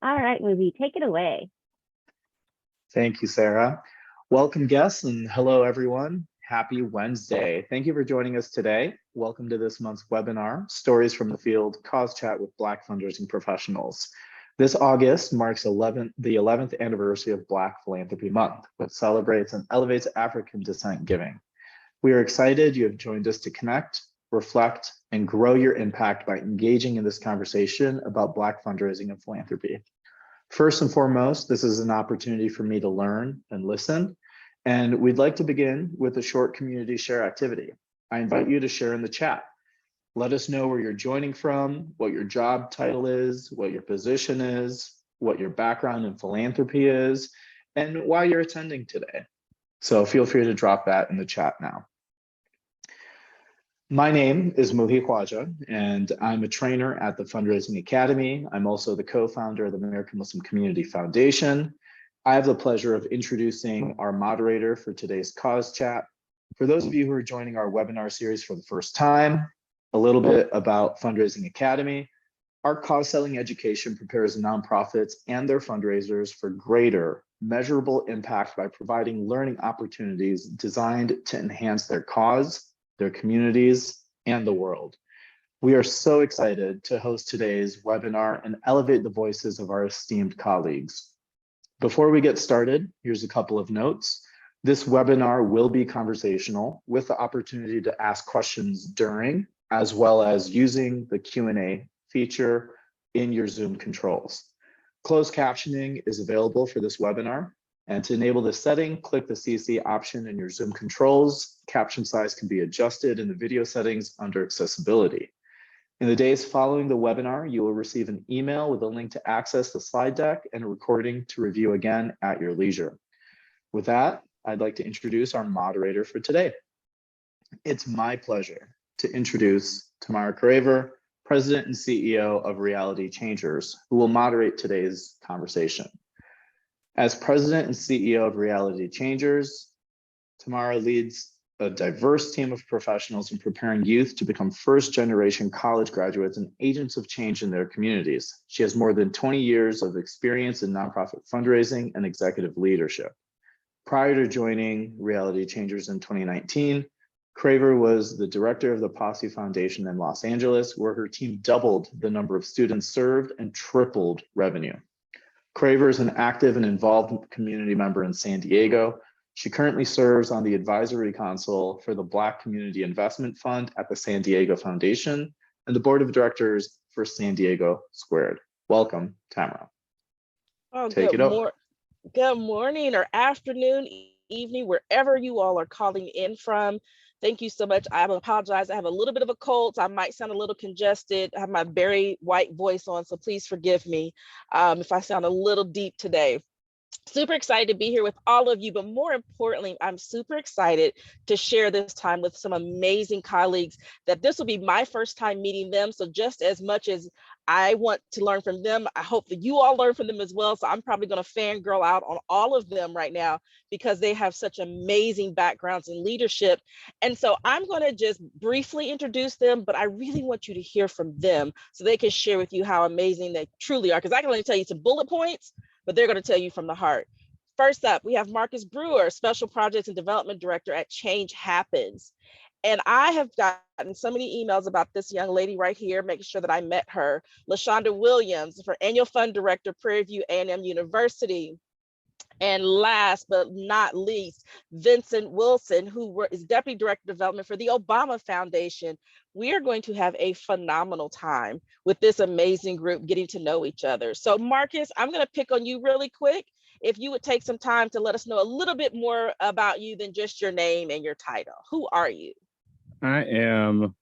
All right, movie, take it away. Thank you, Sarah. Welcome, guests, and hello, everyone. Happy Wednesday. Thank you for joining us today. Welcome to this month's webinar, Stories from the Field, Cause Chat with Black Fundraising Professionals. This August marks the 11th anniversary of Black Philanthropy Month, which celebrates and elevates African descent giving. We are excited you have joined us to connect, reflect, and grow your impact by engaging in this conversation about Black fundraising and philanthropy. First and foremost, this is an opportunity for me to learn and listen, and we'd like to begin with a short community share activity. I invite you to share in the chat. Let us know where you're joining from, what your job title is, what your position is, what your background in philanthropy is, and why you're attending today. So feel free to drop that in the chat now. My name is Muhi Khwaja, and I'm a trainer at the Fundraising Academy. I'm also the co-founder of the American Muslim Community Foundation. I have the pleasure of introducing our moderator for today's cause chat. For those of you who are joining our webinar series for the first time, a little bit about Fundraising Academy. Our cause-selling education prepares nonprofits and their fundraisers for greater measurable impact by providing learning opportunities designed to enhance their cause, their communities, and the world. We are so excited to host today's webinar and elevate the voices of our esteemed colleagues. Before we get started, here's a couple of notes. This webinar will be conversational with the opportunity to ask questions during, as well as using the Q&A feature in your Zoom controls. Closed captioning is available for this webinar. And to enable this setting, click the CC option in your Zoom controls. Caption size can be adjusted in the video settings under accessibility. In the days following the webinar, you will receive an email with a link to access the slide deck and a recording to review again at your leisure. With that, I'd like to introduce our moderator for today. It's my pleasure to introduce Tamara Craver, President and CEO of Reality Changers, who will moderate today's conversation. As President and CEO of Reality Changers, Tamara leads a diverse team of professionals in preparing youth to become first-generation college graduates and agents of change in their communities. She has more than 20 years of experience in nonprofit fundraising and executive leadership. Prior to joining Reality Changers in 2019, Craver was the director of the Posse Foundation in Los Angeles, where her team doubled the number of students served and tripled revenue. Craver is an active and involved community member in San Diego. She currently serves on the advisory council for the Black Community Investment Fund at the San Diego Foundation and the board of directors for San Diego Squared. Welcome, Tamara. Oh, Take it over. Good morning or afternoon, evening, wherever you all are calling in from. Thank you so much. I apologize. I have a little bit of a cold, so I might sound a little congested. I have my Barry White voice on, so please forgive me if I sound a little deep today. Super excited to be here with all of you, but more importantly, I'm super excited to share this time with some amazing colleagues that this will be my first time meeting them. So just as much as I want to learn from them, I hope that you all learn from them as well. So I'm probably going to fangirl out on all of them right now because they have such amazing backgrounds in leadership. And so I'm going to just briefly introduce them, but I really want you to hear from them so they can share with you how amazing they truly are. Because I can only tell you some bullet points, but they're going to tell you from the heart. First up, we have Marcus Brewer, Special Projects and Development Director at Change Happens. And I have gotten so many emails about this young lady right here, making sure that I met her. LaShonda Williams, for Annual Fund Director, Prairie View A&M University. And last but not least, Vincent Wilson, who is Deputy Director of Development for the Obama Foundation. We are going to have a phenomenal time with this amazing group getting to know each other. So Marcus, I'm going to pick on you really quick. If you would take some time to let us know a little bit more about you than just your name and your title. Who are you? I am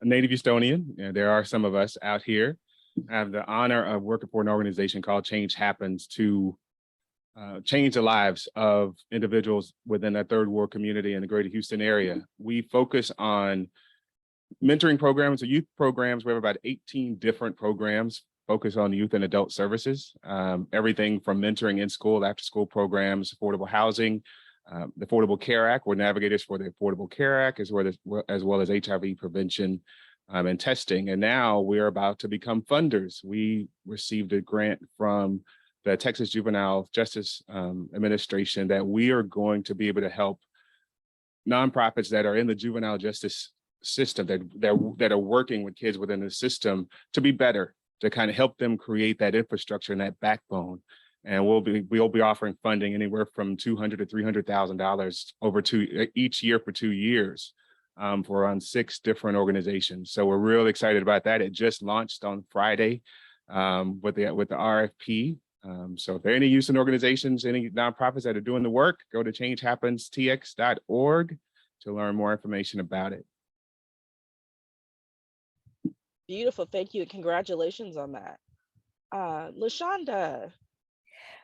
a native Estonian. There are some of us out here. I have the honor of working for an organization called Change Happens to change the lives of individuals within that third world community in the greater Houston area. We focus on mentoring programs or youth programs. We have about 18 different programs focused on youth and adult services, everything from mentoring in school, after school programs, affordable housing, the Affordable Care Act. We're navigators for the Affordable Care Act, as well as HIV prevention, and testing. And now we're about to become funders. We received a grant from the Texas Juvenile Justice Administration that we are going to be able to help nonprofits that are in the juvenile justice system, that are working with kids within the system to be better, to kind of help them create that infrastructure and that backbone. And we'll be offering funding anywhere from $200,000 to $300,000 over each year for 2 years for around 6 different organizations. So we're really excited about that. It just launched on Friday with the RFP. So if there are any Houston organizations, any nonprofits that are doing the work, go to changehappenstx.org to learn more information about it. Beautiful. Thank you. Congratulations on that. LaShonda.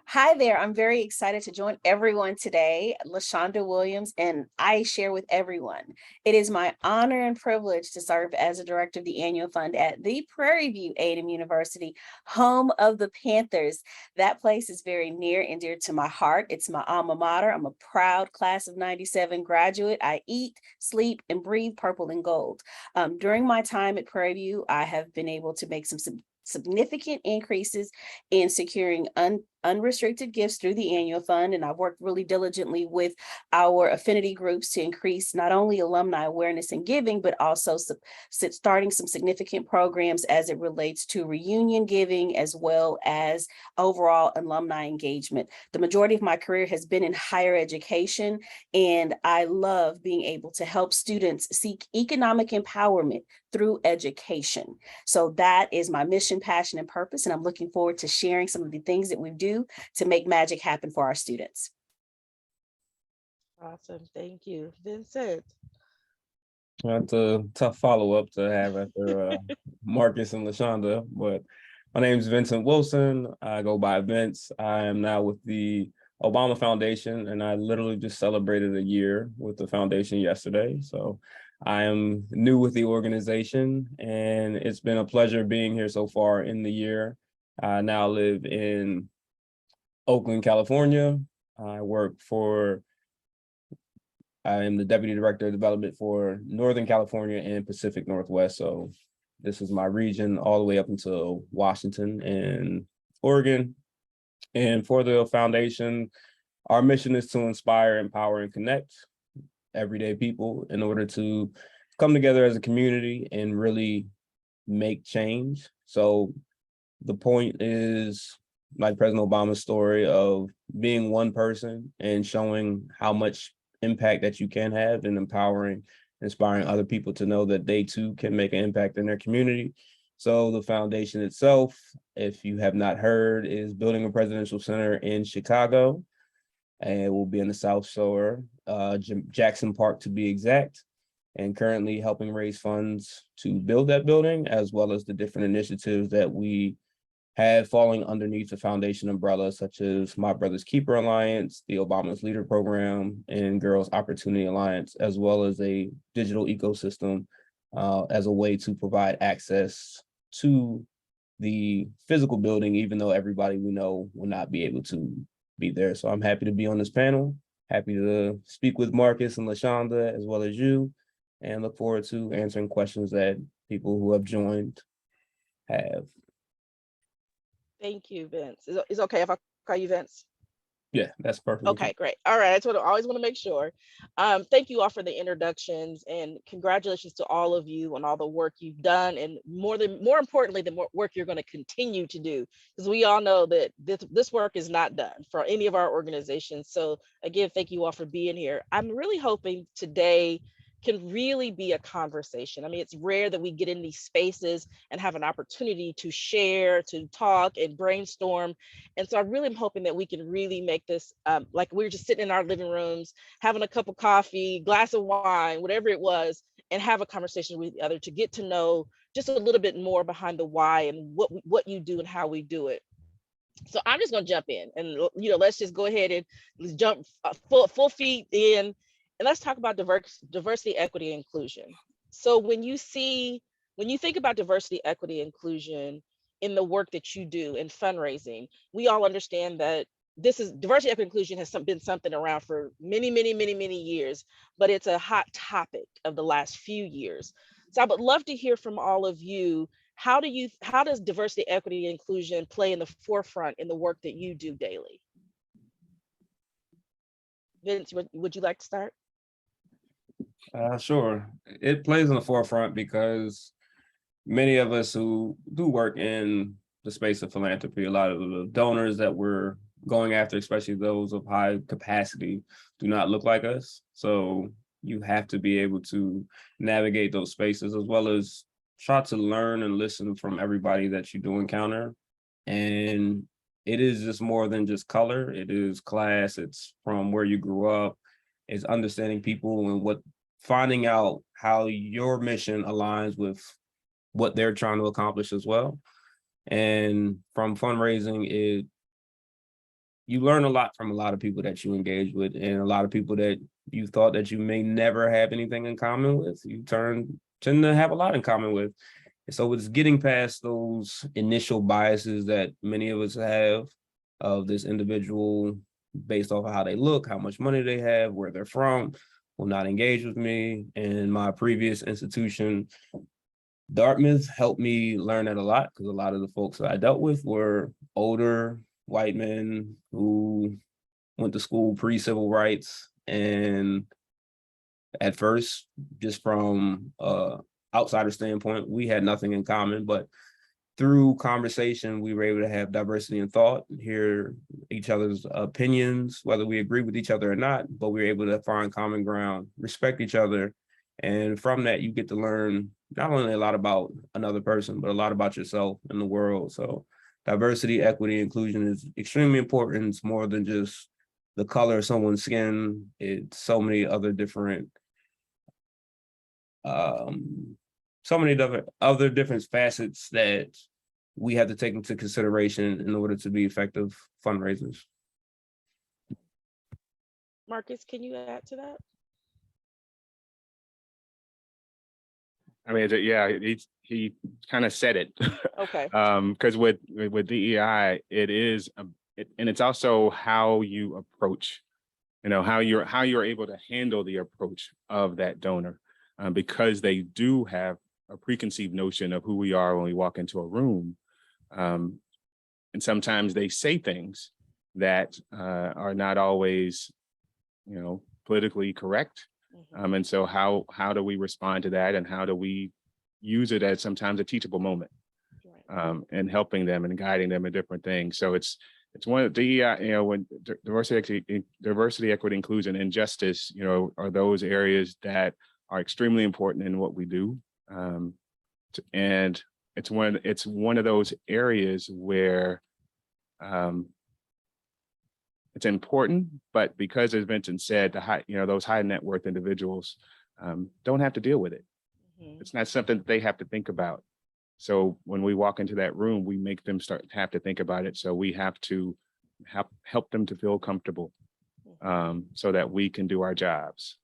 Hi there. I'm very excited to join everyone today. LaShonda Williams, and I share with everyone. It is my honor and privilege to serve as a director of the annual fund at the Prairie View A&M University, home of the Panthers. That place is very near and dear to my heart. It's my alma mater. I'm a proud class of 97 graduate. I eat, sleep, and breathe purple and gold. During my time at Prairie View, I have been able to make some significant increases in securing unrestricted gifts through the annual fund. And I've worked really diligently with our affinity groups to increase not only alumni awareness and giving, but also starting some significant programs as it relates to reunion giving, as well as overall alumni engagement. The majority of my career has been in higher education, and I love being able to help students seek economic empowerment through education. So that is my mission, passion, and purpose. And I'm looking forward to sharing some of the things that we do to make magic happen for our students. Awesome. Thank you. Vincent. That's a tough follow-up to have after Marcus and LaShonda, but my name is Vincent Wilson. I go by Vince. I am now with the Obama Foundation, and I literally just celebrated a year with the foundation yesterday. So I am new with the organization, and it's been a pleasure being here so far in the year. I now live in Oakland, California. I am the Deputy Director of Development for Northern California and Pacific Northwest. So this is my region all the way up until Washington and Oregon. And for the foundation, our mission is to inspire, empower, and connect everyday people in order to come together as a community and really make change. So the point is, like President Obama's story of being one person and showing how much impact that you can have in empowering, inspiring other people to know that they too can make an impact in their community. So the foundation itself, if you have not heard, is building a presidential center in Chicago, and it will be in the South Shore, Jackson Park to be exact, and currently helping raise funds to build that building, as well as the different initiatives that we have falling underneath the foundation umbrella, such as My Brother's Keeper Alliance, the Obama's Leader Program, and Girls Opportunity Alliance, as well as a digital ecosystem as a way to provide access to the physical building, even though everybody we know will not be able to be there. So I'm happy to be on this panel, happy to speak with Marcus and LaShonda, as well as you, and look forward to answering questions that people who have joined have. Thank you, Vince. Is it okay if I call you Vince? Yeah, that's perfect. Okay, great. All right. I always want to make sure. Thank you all for the introductions, and congratulations to all of you on all the work you've done, and more importantly, the work you're going to continue to do, because we all know that this work is not done for any of our organizations. So again, thank you all for being here. I'm really hoping today can really be a conversation. I mean, it's rare that we get in these spaces and have an opportunity to share, to talk and brainstorm. And so I really am hoping that we can really make this like we're just sitting in our living rooms, having a cup of coffee, glass of wine, whatever it was, and have a conversation with the other to get to know just a little bit more behind the why and what you do and how we do it. So I'm just going to jump in and, let's just go ahead and let's jump full feet in. And let's talk about diversity, equity, and inclusion. So when you think about diversity, equity, inclusion in the work that you do in fundraising, we all understand that this is diversity, equity, inclusion has been something around for many years, but it's a hot topic of the last few years. So I would love to hear from all of you. How does diversity, equity, and inclusion play in the forefront in the work that you do daily? Vince, would you like to start? Sure. It plays in the forefront because many of us who do work in the space of philanthropy, a lot of the donors that we're going after, especially those of high capacity, do not look like us. So you have to be able to navigate those spaces, as well as try to learn and listen from everybody that you do encounter. And it is just more than just color. It is class. It's from where you grew up. It's understanding people and finding out how your mission aligns with what they're trying to accomplish as well. And from fundraising, you learn a lot from a lot of people that you engage with, and a lot of people that you thought that you may never have anything in common with, you tend to have a lot in common with. And so it's getting past those initial biases that many of us have of this individual based off of how they look, how much money they have, where they're from, will not engage with me. And my previous institution, Dartmouth, helped me learn that a lot, because a lot of the folks that I dealt with were older white men who went to school pre-civil rights. And at first, just from outsider standpoint, we had nothing in common, but through conversation, we were able to have diversity in thought, hear each other's opinions, whether we agree with each other or not, but we were able to find common ground, respect each other. And from that, you get to learn not only a lot about another person, but a lot about yourself and the world. So diversity, equity, inclusion is extremely important. It's more than just the color of someone's skin. It's so many other different other different facets that we have to take into consideration in order to be effective fundraisers. Marcus, can you add to that? I mean, yeah, he kind of said it. Okay. Because with DEI, it is, and it's also how you approach, how you're able to handle the approach of that donor, because they do have a preconceived notion of who we are when we walk into a room. And sometimes they say things that are not always, politically correct. And so how do we respond to that, and how do we use it as sometimes a teachable moment, and helping them and guiding them in different things. So it's one of the when diversity, equity, inclusion, and justice, are those areas that are extremely important in what we do. And it's one of those areas where it's important, but because, as Vincent said, those high net worth individuals don't have to deal with it. It's not something that they have to think about. So when we walk into that room, we make them have to think about it. So we have to help them to feel comfortable, so that we can do our jobs.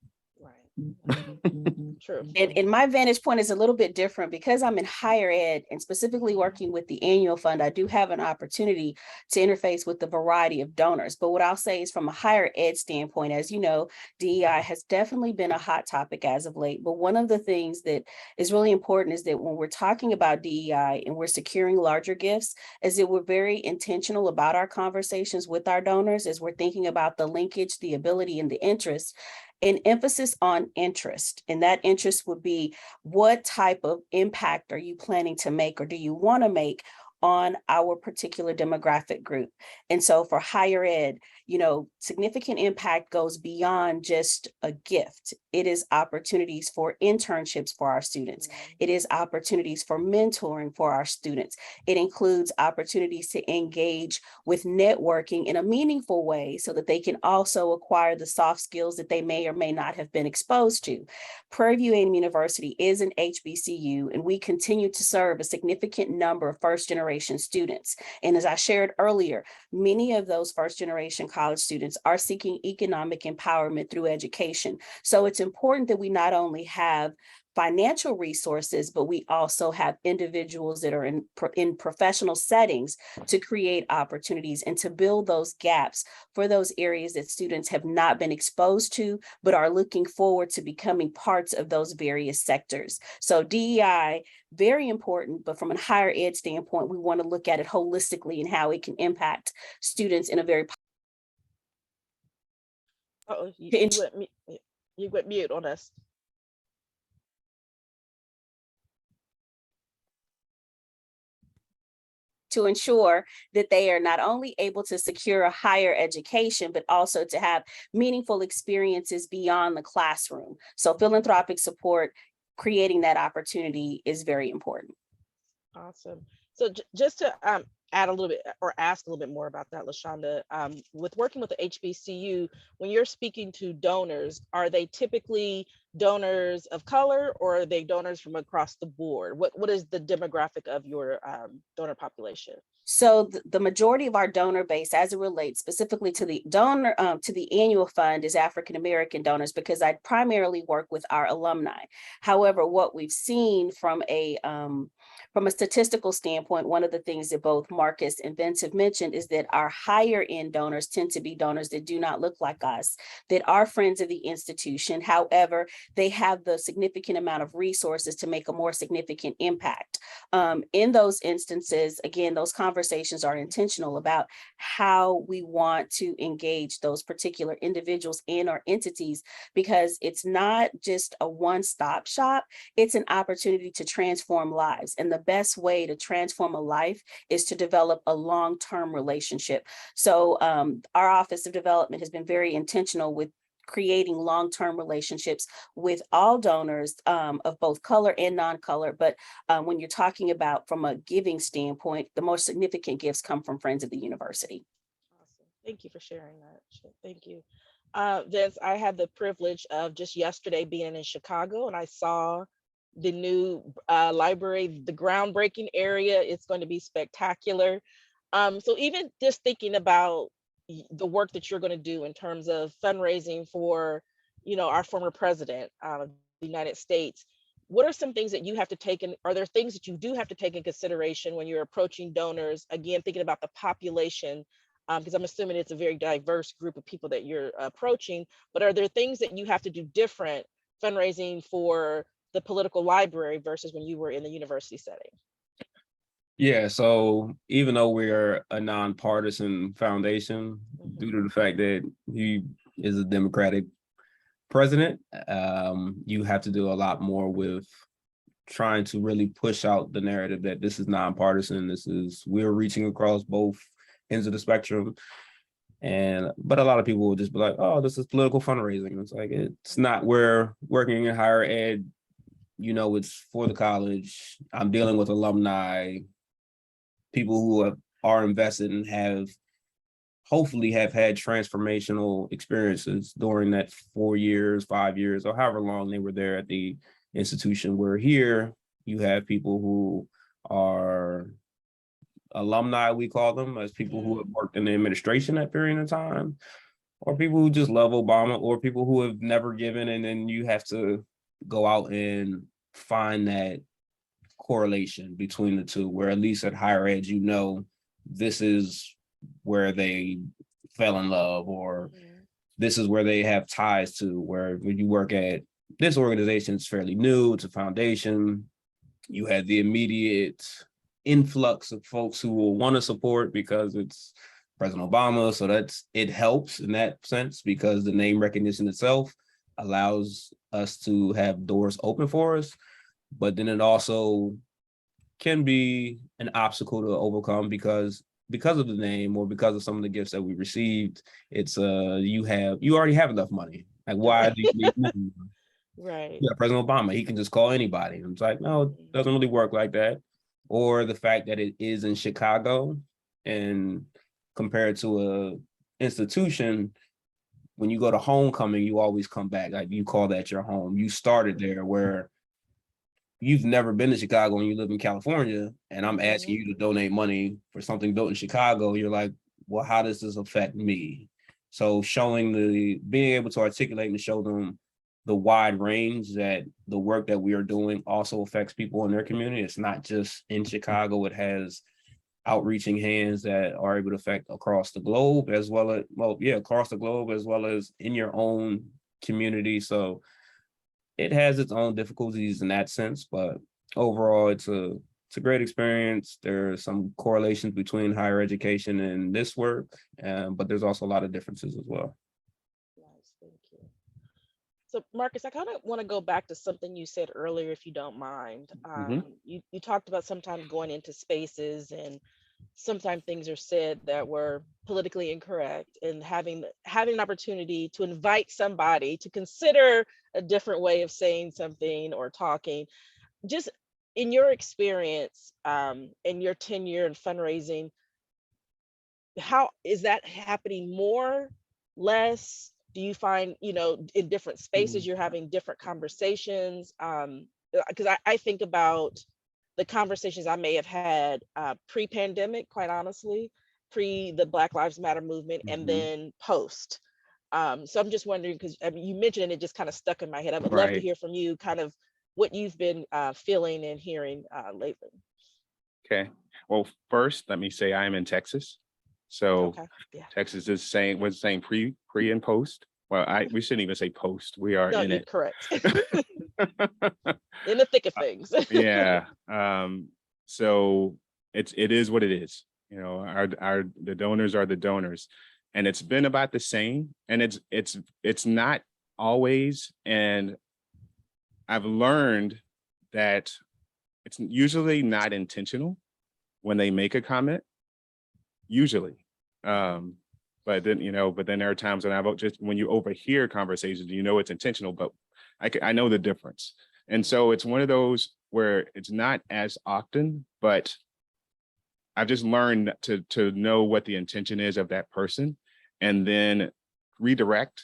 True. And my vantage point is a little bit different because I'm in higher ed and specifically working with the annual fund. I do have an opportunity to interface with the variety of donors. But what I'll say is, from a higher ed standpoint, as you know, DEI has definitely been a hot topic as of late. But one of the things that is really important is that when we're talking about DEI and we're securing larger gifts, is that we're very intentional about our conversations with our donors as we're thinking about the linkage, the ability, and the interest. An emphasis on interest, and that interest would be, what type of impact are you planning to make, or do you want to make on our particular demographic group? And so for higher ed, significant impact goes beyond just a gift. It is opportunities for internships for our students. It is opportunities for mentoring for our students. It includes opportunities to engage with networking in a meaningful way so that they can also acquire the soft skills that they may or may not have been exposed to. Prairie View A&M University is an HBCU, and we continue to serve a significant number of first-generation students. And as I shared earlier, many of those first-generation college students are seeking economic empowerment through education. So it's important that we not only have financial resources, but we also have individuals that are in professional settings to create opportunities and to build those gaps for those areas that students have not been exposed to, but are looking forward to becoming parts of those various sectors. So DEI, very important, but from a higher ed standpoint, we want to look at it holistically and how it can impact students in a very you went mute on us. to ensure that they are not only able to secure a higher education, but also to have meaningful experiences beyond the classroom. So philanthropic support, creating that opportunity is very important. Awesome. So just to add a little bit or ask a little bit more about that, LaShonda, with working with the HBCU, when you're speaking to donors, are they typically donors of color or are they donors from across the board? What is the demographic of your donor population? So the majority of our donor base, as it relates specifically to the donor, to the annual fund, is African-American donors, because I primarily work with our alumni. However, what we've seen from a statistical standpoint, one of the things that both Marcus and Vince have mentioned is that our higher end donors tend to be donors that do not look like us, that are friends of the institution. However, they have the significant amount of resources to make a more significant impact. In those instances, again, those conversations are intentional about how we want to engage those particular individuals and or entities, because it's not just a one-stop shop, it's an opportunity to transform lives. And the best way to transform a life is to develop a long-term relationship. So our Office of Development has been very intentional with creating long-term relationships with all donors of both color and non-color. But when you're talking about from a giving standpoint, the most significant gifts come from friends of the university. Awesome. Thank you for sharing that. Thank you. Vince, I had the privilege of just yesterday being in Chicago, and I saw the new library, the groundbreaking area. It's going to be spectacular. So even just thinking about the work that you're going to do in terms of fundraising for, our former president of the United States, what are some things that you have to take in? Are there things that you do have to take in consideration when you're approaching donors? Again, thinking about the population, because I'm assuming it's a very diverse group of people that you're approaching, but are there things that you have to do different fundraising for the political library versus when you were in the university setting? Yeah, so even though we're a nonpartisan foundation, due to the fact that he is a Democratic president, you have to do a lot more with trying to really push out the narrative that this is nonpartisan. We're reaching across both ends of the spectrum. But a lot of people will just be like, oh, this is political fundraising. It's like, it's not. We're working in higher ed, it's for the college. I'm dealing with alumni, people who are invested and hopefully have had transformational experiences during that 4 years, 5 years, or however long they were there at the institution. Where here you have people who are alumni, we call them, as people who have worked in the administration that period of time, or people who just love Obama, or people who have never given, and then you have to go out and find that correlation between the two, where at least at higher ed, this is where they fell in love, or this is where they have ties to. Where when you work at this organization, it's fairly new, it's a foundation, you had the immediate influx of folks who will want to support because it's President Obama. So it helps in that sense, because the name recognition itself allows us to have doors open for us. But then it also can be an obstacle to overcome because of the name, or because of some of the gifts that we received. It's you already have enough money. Like, why do you need money? Right. Yeah, President Obama, he can just call anybody. And it's like, no, it doesn't really work like that. Or the fact that it is in Chicago, and compared to a institution, when you go to homecoming, you always come back. Like, you call that your home. You started there, where you've never been to Chicago and you live in California, and I'm asking you to donate money for something built in Chicago. You're like, well, how does this affect me? So being able to articulate and show them the wide range that the work that we are doing also affects people in their community. It's not just in Chicago. It has outreaching hands that are able to affect across the globe, as well as, across the globe, as well as in your own community. So it has its own difficulties in that sense, but overall, it's a great experience. There are some correlations between higher education and this work, but there's also a lot of differences as well. Nice, thank you. So Marcus, I kind of want to go back to something you said earlier, if you don't mind. You talked about sometimes going into spaces and sometimes things are said that were politically incorrect, and having an opportunity to invite somebody to consider a different way of saying something or talking. Just in your experience, in your tenure in fundraising, how is that happening more, less? Do you find, in different spaces, you're having different conversations? Because I think about the conversations I may have had pre-pandemic, quite honestly, pre the Black Lives Matter movement, and then post. So I'm just wondering, because you mentioned it, just kind of stuck in my head. I would love to hear from you kind of what you've been feeling and hearing lately. Okay. Well, first, let me say I am in Texas. So Texas is was saying pre and post. Well, we shouldn't even say post. We are in it. Correct. In the thick of things. Yeah. So it is what it is. The donors are the donors, and it's been about the same. And it's not always. And I've learned that it's usually not intentional when they make a comment. Usually. But then there are times when you overhear conversations, it's intentional, but I know the difference. And so it's one of those where it's not as often, but I've just learned to know what the intention is of that person, and then redirect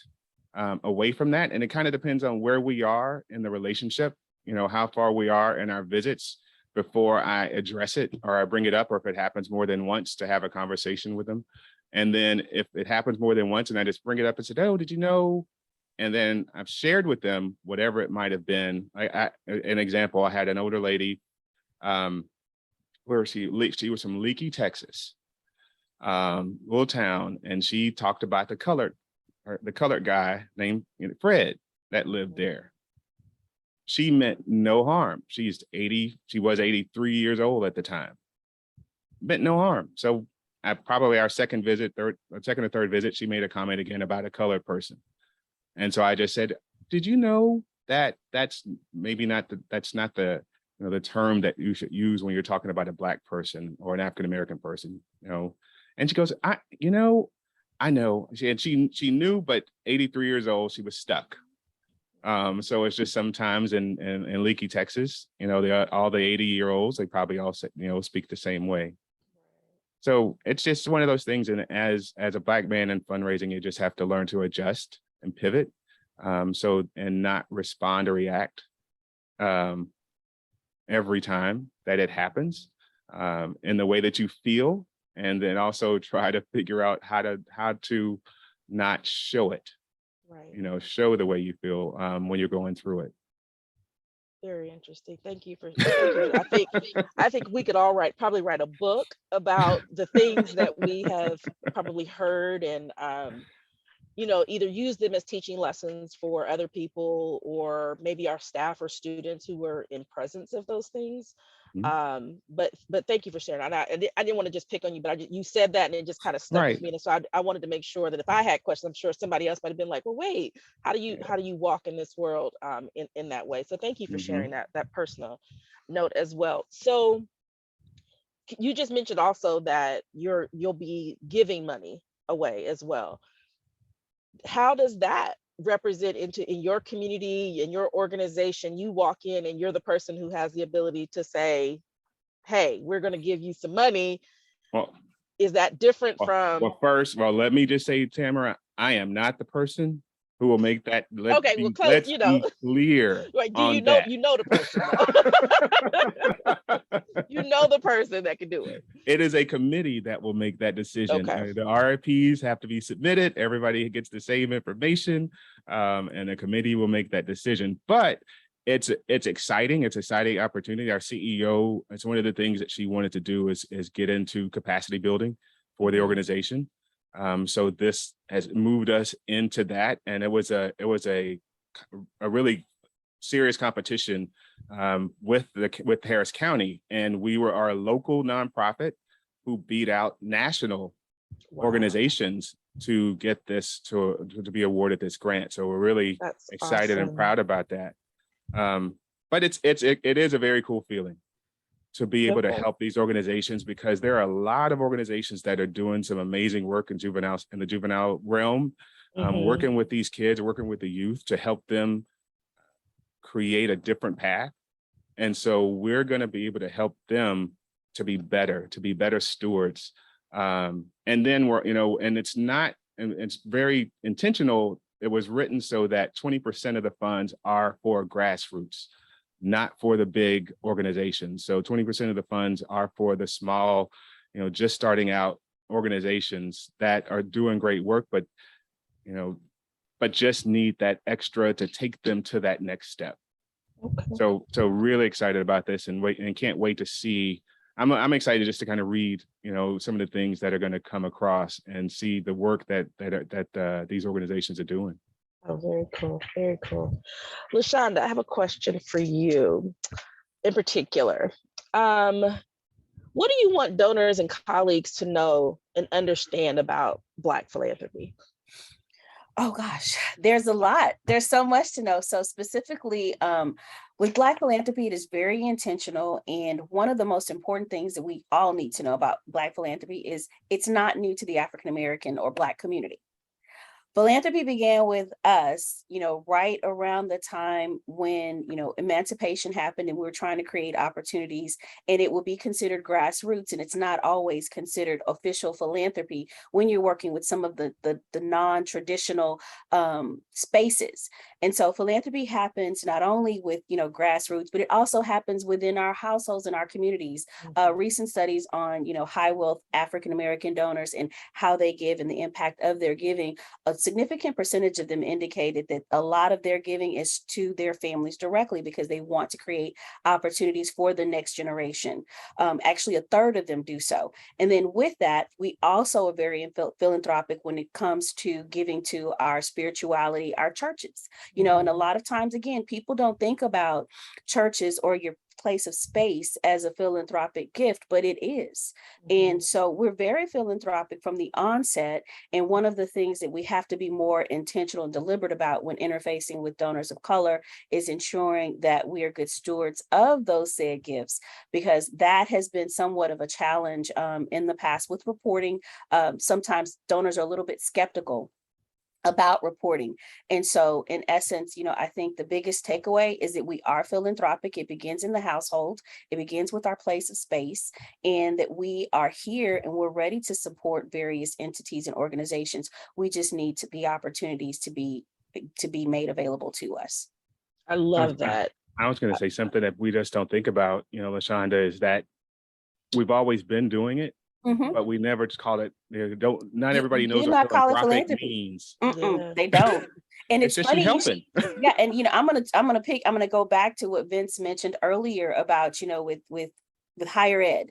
away from that. And it kind of depends on where we are in the relationship, how far we are in our visits before I address it or I bring it up, or if it happens more than once, to have a conversation with them. And then if it happens more than once and I just bring it up and said, oh, did you know? And then I've shared with them whatever it might have been. An example, I had an older lady, where she was from Leakey, Texas, little town, and she talked about the colored guy named Fred that lived there. She meant no harm. She was 83 years old at the time. Meant no harm. So at probably our second or third visit, she made a comment again about a colored person. And so I just said, did you know that that's maybe not the the term that you should use when you're talking about a Black person or an African-American person, And she goes, I know. She knew, but 83 years old, she was stuck. So it's just sometimes in Leakey, Texas, all the 80-year-olds, they probably all speak the same way. So it's just one of those things. And as a Black man in fundraising, you just have to learn to adjust and pivot, and not respond or react every time that it happens, in the way that you feel, and then also try to figure out how to not show it. Right. Show the way you feel when you're going through it. Very interesting. Thank you for. I think we could all probably write a book about the things that we have probably heard, and either use them as teaching lessons for other people, or maybe our staff or students who were in presence of those things. But thank you for sharing. I didn't want to just pick on you, but you said that and it just kind of stuck with me. And so I wanted to make sure that if I had questions, I'm sure somebody else might have been like, well, wait, how do you walk in this world in that way? So thank you for sharing that personal note as well. So you just mentioned also that you'll be giving money away as well. How does that represent in your community, in your organization? You walk in and you're the person who has the ability to say, hey, we're going to give you some money. Well, is that different from? Well, let me just say, Tamara, I am not the person who will make that. Let's be clear. Right, do you know the person? You know the person that can do it. It is a committee that will make that decision. Okay. The RFPs have to be submitted. Everybody gets the same information, and the committee will make that decision. But it's exciting. It's an exciting opportunity. Our CEO, it's one of the things that she wanted to do is get into capacity building for the organization. So this has moved us into that, and it was a really serious competition with Harris County, and we were our local nonprofit who beat out national organizations to get this to be awarded this grant. So we're really excited and proud about that. But it is a very cool feeling to be able to help these organizations, because there are a lot of organizations that are doing some amazing work in the juvenile realm, working with these kids, working with the youth to help them create a different path. And so we're going to be able to help them to be better stewards. And then it's very intentional. It was written so that 20% of the funds are for grassroots, not for the big organizations. So 20% of the funds are for the small, just starting out organizations that are doing great work, but just need that extra to take them to that next step. Okay. So really excited about this, and can't wait to see. I'm excited just to kind of read, some of the things that are going to come across and see the work that these organizations are doing. Oh, very cool. Very cool. LaShonda, I have a question for you in particular. What do you want donors and colleagues to know and understand about Black philanthropy? Oh gosh, there's a lot. There's so much to know. So specifically, with Black philanthropy, it is very intentional. And one of the most important things that we all need to know about Black philanthropy is it's not new to the African American or Black community. Philanthropy began with us, right around the time when, emancipation happened and we were trying to create opportunities, and it will be considered grassroots, and it's not always considered official philanthropy when you're working with some of the non-traditional spaces. And so philanthropy happens not only with, grassroots, but it also happens within our households and our communities. Recent studies on, high wealth African American donors and how they give and the impact of their giving, a significant percentage of them indicated that a lot of their giving is to their families directly because they want to create opportunities for the next generation. Actually, a third of them do so. And then with that, we also are very philanthropic when it comes to giving to our spirituality, our churches. And a lot of times, again, people don't think about churches or your place of space as a philanthropic gift, but it is. And so we're very philanthropic from the onset. And one of the things that we have to be more intentional and deliberate about when interfacing with donors of color is ensuring that we are good stewards of those said gifts, because that has been somewhat of a challenge in the past with reporting. Sometimes donors are a little bit skeptical about reporting. And so in essence, I think the biggest takeaway is that we are philanthropic. It begins in the household. It begins with our place of space, and that we are here and we're ready to support various entities and organizations. We just need the opportunities to be made available to us. I love that. I was going to say something that we just don't think about, LaShonda, is that we've always been doing it. But we never just call it. Not everybody knows what philanthropic means. They don't, and it's just funny. Helping. Yeah, and I'm gonna go back to what Vince mentioned earlier about with higher ed.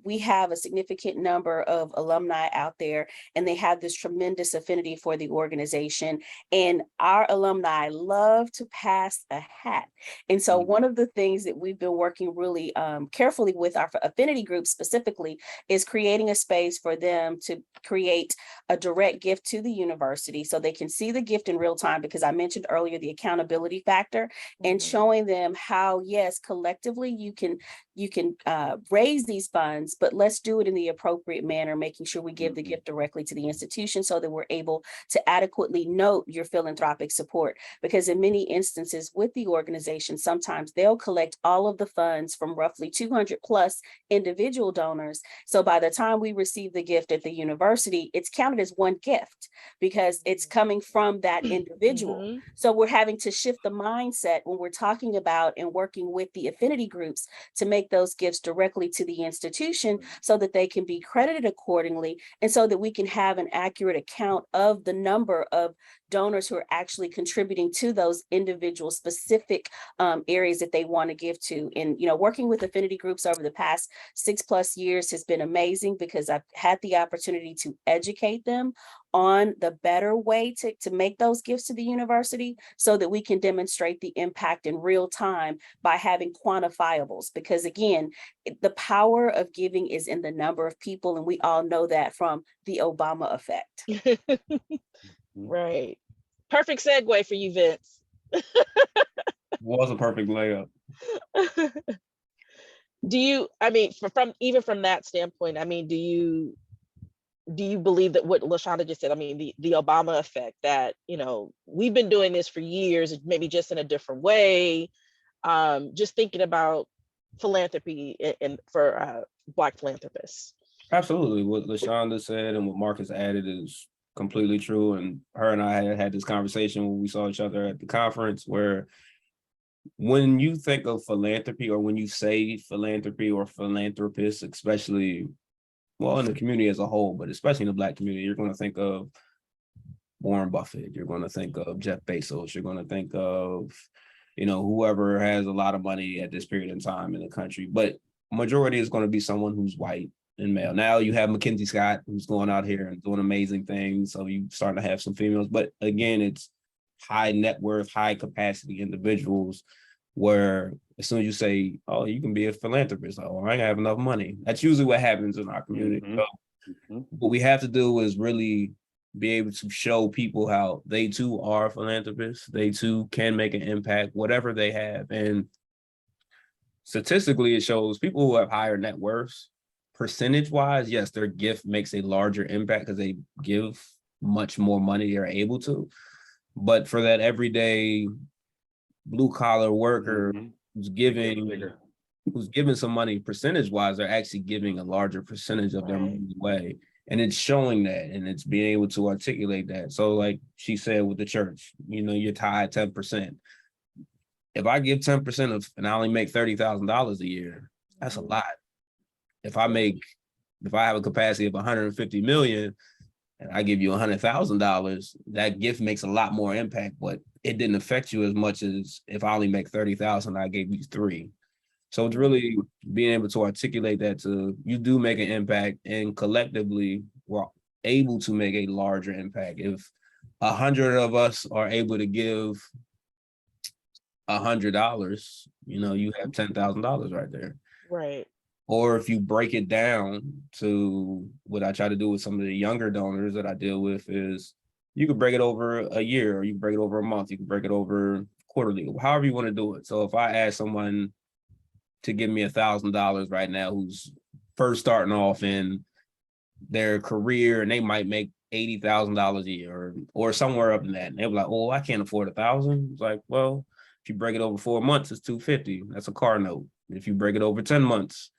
We have a significant number of alumni out there, and they have this tremendous affinity for the organization. And our alumni love to pass a hat. And so one of the things that we've been working really carefully with our affinity group specifically is creating a space for them to create a direct gift to the university so they can see the gift in real time, because I mentioned earlier the accountability factor, and showing them how, yes, collectively you can raise these funds, but let's do it in the appropriate manner, making sure we give the gift directly to the institution so that we're able to adequately note your philanthropic support. Because in many instances with the organization, sometimes they'll collect all of the funds from roughly 200 plus individual donors. So by the time we receive the gift at the university, it's counted as one gift because it's coming from that individual. So we're having to shift the mindset when we're talking about and working with the affinity groups to make those gifts gifts directly to the institution so that they can be credited accordingly, and so that we can have an accurate account of the number of donors who are actually contributing to those individual specific areas that they want to give to. And, working with affinity groups over the past 6+ years has been amazing, because I've had the opportunity to educate them on the better way to make those gifts to the university, so that we can demonstrate the impact in real time by having quantifiables. Because again, the power of giving is in the number of people, and we all know that from the Obama effect. Right. Perfect segue for you, Vince. Was a perfect layup. Do you, from that standpoint, do you believe that what LaShonda just said, the Obama effect, that, we've been doing this for years, maybe just in a different way, just thinking about philanthropy and for Black philanthropists? Absolutely. What LaShonda said and what Marcus added is completely true. And her and I had this conversation when we saw each other at the conference, where when you think of philanthropy, or when you say philanthropy or philanthropists, especially, well, in the community as a whole, but especially in the Black community, you're going to think of Warren Buffett, you're going to think of Jeff Bezos, you're going to think of, whoever has a lot of money at this period in time in the country. But majority is going to be someone who's white and male. Now you have Mackenzie Scott, who's going out here and doing amazing things. So you starting to have some females, but again, it's high net worth, high capacity individuals, where as soon as you say, oh, you can be a philanthropist, oh, I have enough money. That's usually what happens in our community. So what we have to do is really be able to show people how they too are philanthropists. They too can make an impact, whatever they have. And statistically, it shows people who have higher net worths, percentage-wise, yes, their gift makes a larger impact because they give much more money they're able to. But for that everyday blue-collar worker who's giving some money, percentage-wise, they're actually giving a larger percentage of their money away. And it's showing that, and it's being able to articulate that. So like she said with the church, you're tied 10%. If I give 10% of, and I only make $30,000 a year, that's a lot. If I have a capacity of 150 million and I give you $100,000, that gift makes a lot more impact, but it didn't affect you as much as if I only make 30,000, I gave you 3. So it's really being able to articulate that you do make an impact, and collectively we're able to make a larger impact. If 100 of us are able to give $100, you have $10,000 right there. Right. Or if you break it down to what I try to do with some of the younger donors that I deal with, is you could break it over a year, or you can break it over a month, you can break it over quarterly, however you want to do it. So if I ask someone to give me $1,000 right now, who's first starting off in their career, and they might make $80,000 a year or somewhere up in that, and they'll be like, oh, I can't afford $1,000. It's like, well, if you break it over 4 months, it's $250. That's a car note. If you break it over 10 months,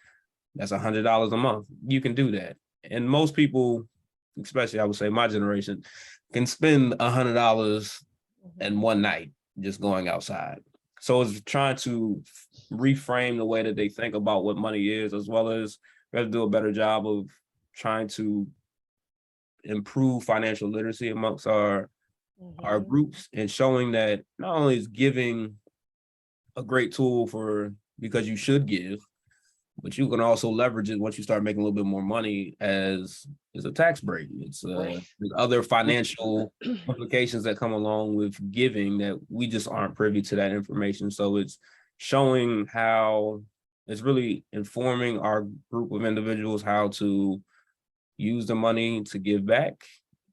that's $100 a month. You can do that. And most people, especially I would say my generation, can spend $100 in one night just going outside. So it's trying to reframe the way that they think about what money is, as well as we have to do a better job of trying to improve financial literacy amongst our groups, and showing that not only is giving a great tool because you should give, but you can also leverage it once you start making a little bit more money as a tax break. It's there's other financial implications that come along with giving that we just aren't privy to that information. So it's showing how it's really informing our group of individuals how to use the money to give back,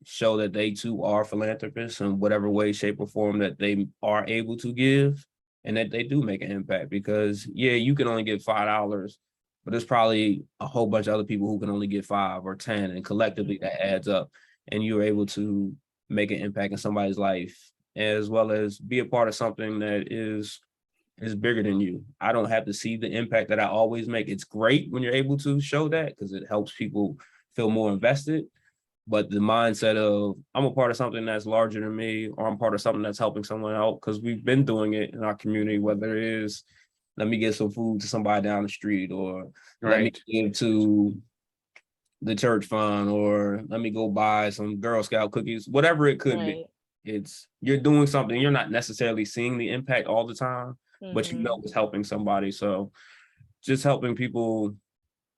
show that they too are philanthropists in whatever way, shape, or form that they are able to give, and that they do make an impact. Because you can only give $5, but there's probably a whole bunch of other people who can only get 5 or 10, and collectively that adds up, and you're able to make an impact in somebody's life, as well as be a part of something that is bigger than you. I don't have to see the impact that I always make. It's great when you're able to show that, because it helps people feel more invested. But the mindset of, I'm a part of something that's larger than me, or I'm part of something that's helping someone out, because we've been doing it in our community, whether it is let me get some food to somebody down the street, or let me Right. give to the church fund, or let me go buy some Girl Scout cookies, whatever it could be. It's, you're doing something, you're not necessarily seeing the impact all the time, but you know it's helping somebody. So just helping people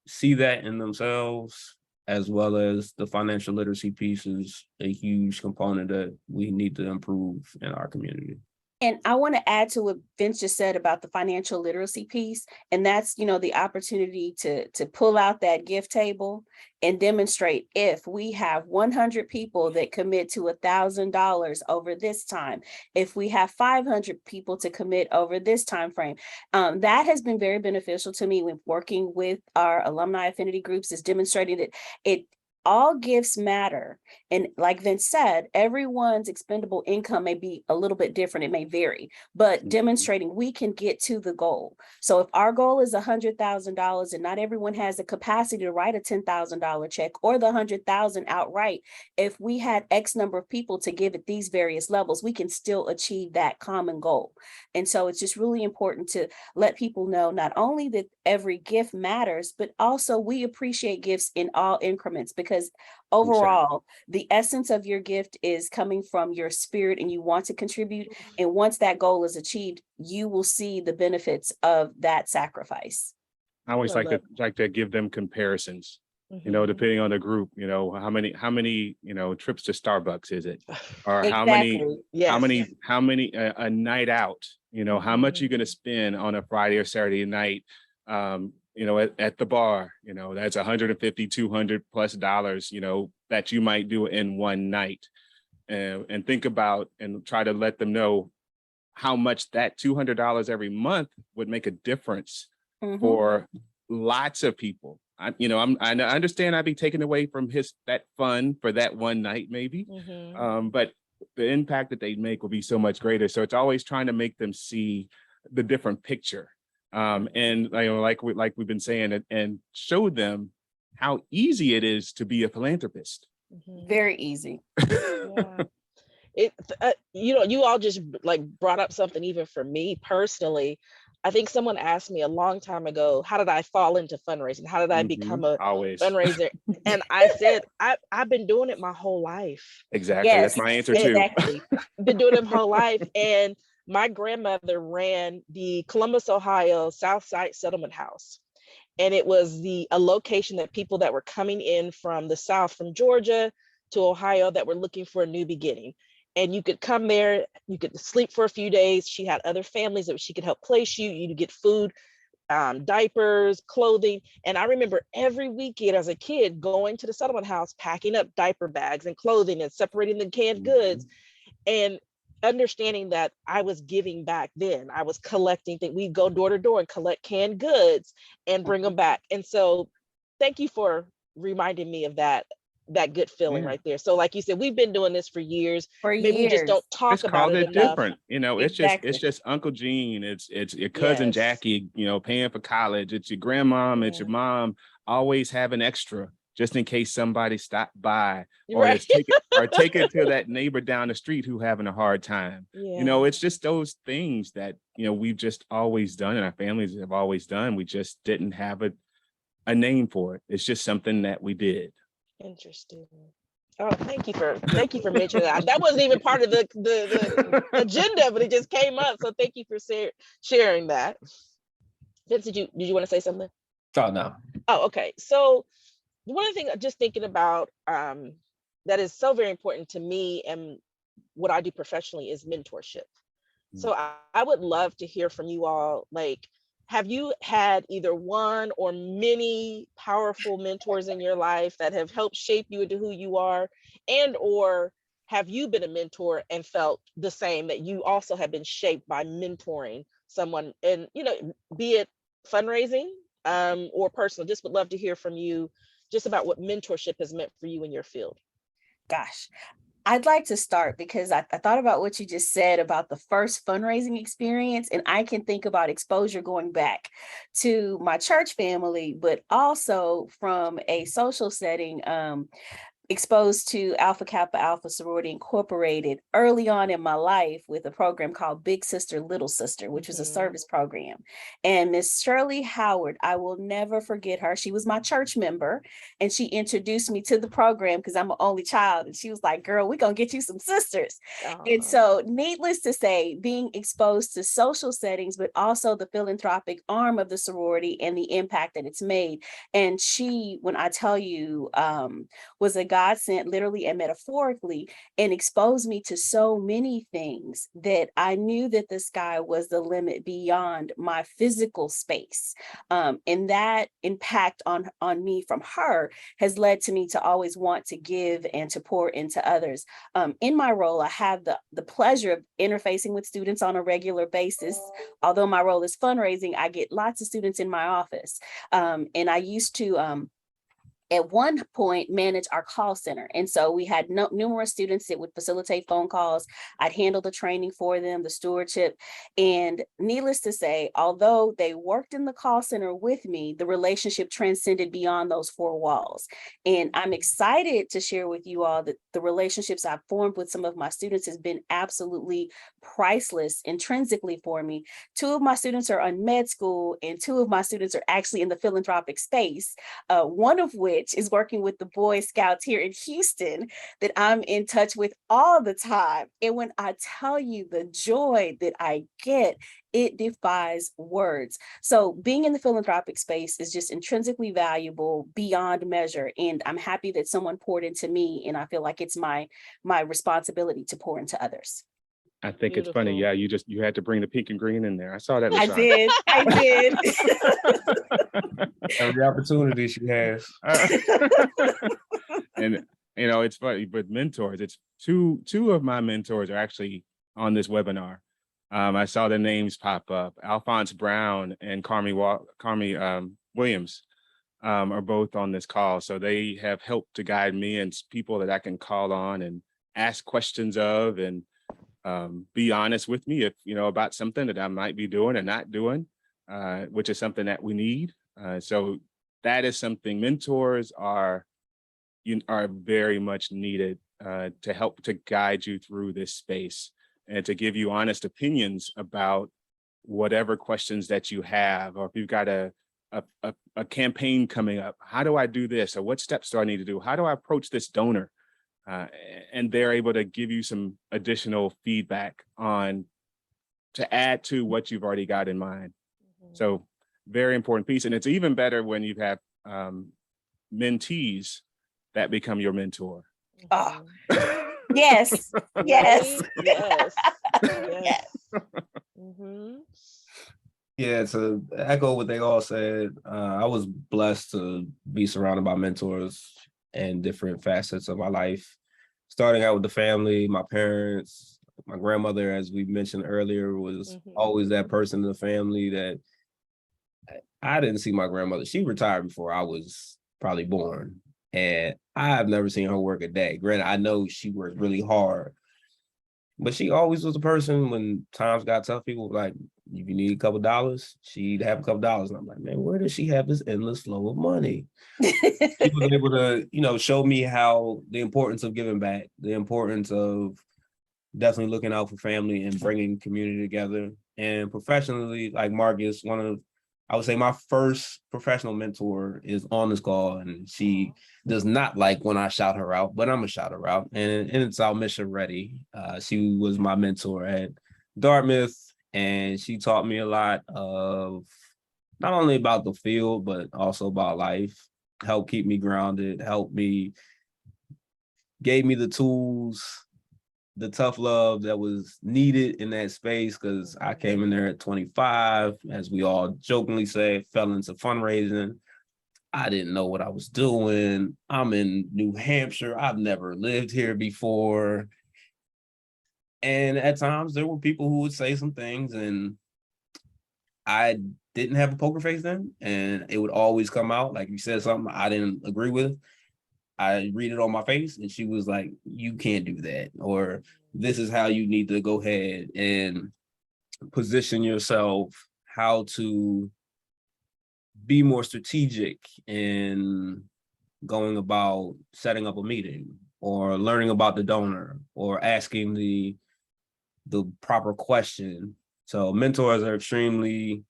see that in themselves, as well as the financial literacy piece, is a huge component that we need to improve in our community. And I want to add to what Vince just said about the financial literacy piece. And that's, you know, the opportunity to pull out that gift table and demonstrate, if we have 100 people that commit to $1,000 over this time, if we have 500 people to commit over this time frame, that has been very beneficial to me when working with our alumni affinity groups, is demonstrating that all gifts matter. And like Vince said, everyone's expendable income may be a little bit different. It may vary, but demonstrating we can get to the goal. So if our goal is $100,000 and not everyone has the capacity to write a $10,000 check or the $100,000 outright, if we had X number of people to give at these various levels, we can still achieve that common goal. And so it's just really important to let people know not only that every gift matters, but also we appreciate gifts in all increments, because overall, the essence of your gift is coming from your spirit and you want to contribute. And once that goal is achieved, you will see the benefits of that sacrifice. I always like to give them comparisons, you know, depending on the group, you know, how many, you know, trips to Starbucks is it? Or how many a night out, you know, how much you're going to spend on a Friday or Saturday night, you know, at the bar, you know, that's $150, $200+ you know, that you might do in one night, and think about and try to let them know how much that $200 every month would make a difference for lots of people. I understand I'd be taken away from that fun for that one night, maybe, but the impact that they make will be so much greater. So it's always trying to make them see the different picture. And you know, like we've been saying, and show them how easy it is to be a philanthropist. Very easy. You know, you all just like brought up something even for me personally. I think someone asked me a long time ago, how did I fall into fundraising? How did I become a fundraiser? And I said, I've been doing it my whole life. Exactly. Yes, that's my answer too. Exactly. Been doing it my whole life. And my grandmother ran the Columbus, Ohio Southside Settlement House. And it was a location that people that were coming in from the South, from Georgia to Ohio, that were looking for a new beginning. And you could come there, you could sleep for a few days. She had other families that she could help place you. You could get food, diapers, clothing. And I remember every weekend as a kid going to the settlement house, packing up diaper bags and clothing and separating the canned goods, and understanding that I was giving back then. I was collecting things. We'd go door to door and collect canned goods and bring them back. And so thank you for reminding me of that good feeling right there. So like you said, we've been doing this for years. Maybe we just don't talk about it enough. Different. You know, it's just Uncle Gene, it's your cousin Jackie, you know, paying for college. It's your grandmom, it's your mom always having extra just in case somebody stopped by, or take it to that neighbor down the street who having a hard time. You know, it's just those things that, you know, we've just always done and our families have always done. We just didn't have a name for it. It's just something that we did. Interesting. Oh, thank you for mentioning that. That wasn't even part of the agenda, but it just came up. So thank you for sharing that. Vince, did you want to say something? Oh, no. Oh, okay. So one of the things I'm just thinking about that is so very important to me and what I do professionally is mentorship. So I would love to hear from you all. Like, have you had either one or many powerful mentors in your life that have helped shape you into who you are? And or have you been a mentor and felt the same, that you also have been shaped by mentoring someone, and, you know, be it fundraising or personal? Just would love to hear from you just about what mentorship has meant for you in your field. Gosh, I'd like to start because I thought about what you just said about the first fundraising experience, and I can think about exposure going back to my church family, but also from a social setting. exposed to Alpha Kappa Alpha Sorority Incorporated early on in my life with a program called Big Sister, Little Sister, which was a service program. And Miss Shirley Howard, I will never forget her. She was my church member, and she introduced me to the program because I'm an only child. And she was like, girl, we're going to get you some sisters. And so needless to say, being exposed to social settings, but also the philanthropic arm of the sorority and the impact that it's made. And she, when I tell you, was a godsend, literally and metaphorically, and exposed me to so many things that I knew that the sky was the limit beyond my physical space. And that impact on me from her has led to me to always want to give and to pour into others. In my role, I have the pleasure of interfacing with students on a regular basis. Although my role is fundraising, I get lots of students in my office. And I used to at one point manage our call center. And so we had numerous students that would facilitate phone calls. I'd handle the training for them, the stewardship. And needless to say, although they worked in the call center with me, the relationship transcended beyond those four walls. And I'm excited to share with you all that the relationships I've formed with some of my students has been absolutely priceless intrinsically for me. 2 of my students are on med school, and 2 of my students are actually in the philanthropic space. One of which is working with the Boy Scouts here in Houston that I'm in touch with all the time. And when I tell you the joy that I get, it defies words. So being in the philanthropic space is just intrinsically valuable beyond measure. And I'm happy that someone poured into me, and I feel like it's my responsibility to pour into others. I think it's funny. Yeah, you had to bring the pink and green in there. I saw that. LaShonda. I did. Every opportunity she has. And it's funny, but mentors, it's two of my mentors are actually on this webinar. I saw their names pop up. Alphonse Brown and Carmi Williams are both on this call. So they have helped to guide me and people that I can call on and ask questions of, and be honest with me if, about something that I might be doing or not doing, which is something that we need. So that is something mentors are very much needed to help to guide you through this space and to give you honest opinions about whatever questions that you have, or if you've got a campaign coming up, how do I do this? Or what steps do I need to do? How do I approach this donor? And they're able to give you some additional feedback to add to what you've already got in mind. So very important piece. And it's even better when you have mentees that become your mentor. Oh, yes, yes, yes, yes. Yeah, to echo what they all said, I was blessed to be surrounded by mentors in different facets of my life. Starting out with the family, my parents, my grandmother, as we mentioned earlier, was always that person in the family that I didn't see my grandmother. She retired before I was probably born. And I've never seen her work a day. Granted, I know she worked really hard, but she always was a person when times got tough, people were like, if you need a couple dollars, she'd have a couple dollars. And I'm like, man, where does she have this endless flow of money? She was able to, show me how the importance of giving back, the importance of definitely looking out for family and bringing community together. And professionally, like Marcus, I would say my first professional mentor is on this call, and she does not like when I shout her out, but I'm gonna shout her out. And it's our mission ready. She was my mentor at Dartmouth, and she taught me a lot of not only about the field, but also about life, helped keep me grounded, gave me the tools, the tough love that was needed in that space, because I came in there at 25, as we all jokingly say, fell into fundraising. I didn't know what I was doing. I'm in New Hampshire. I've never lived here before. And at times there were people who would say some things, and I didn't have a poker face then, and it would always come out. Like, you said something I didn't agree with, I read it on my face, and she was like, you can't do that, or this is how you need to go ahead and position yourself, how to be more strategic in going about setting up a meeting or learning about the donor or asking the proper question. So mentors are extremely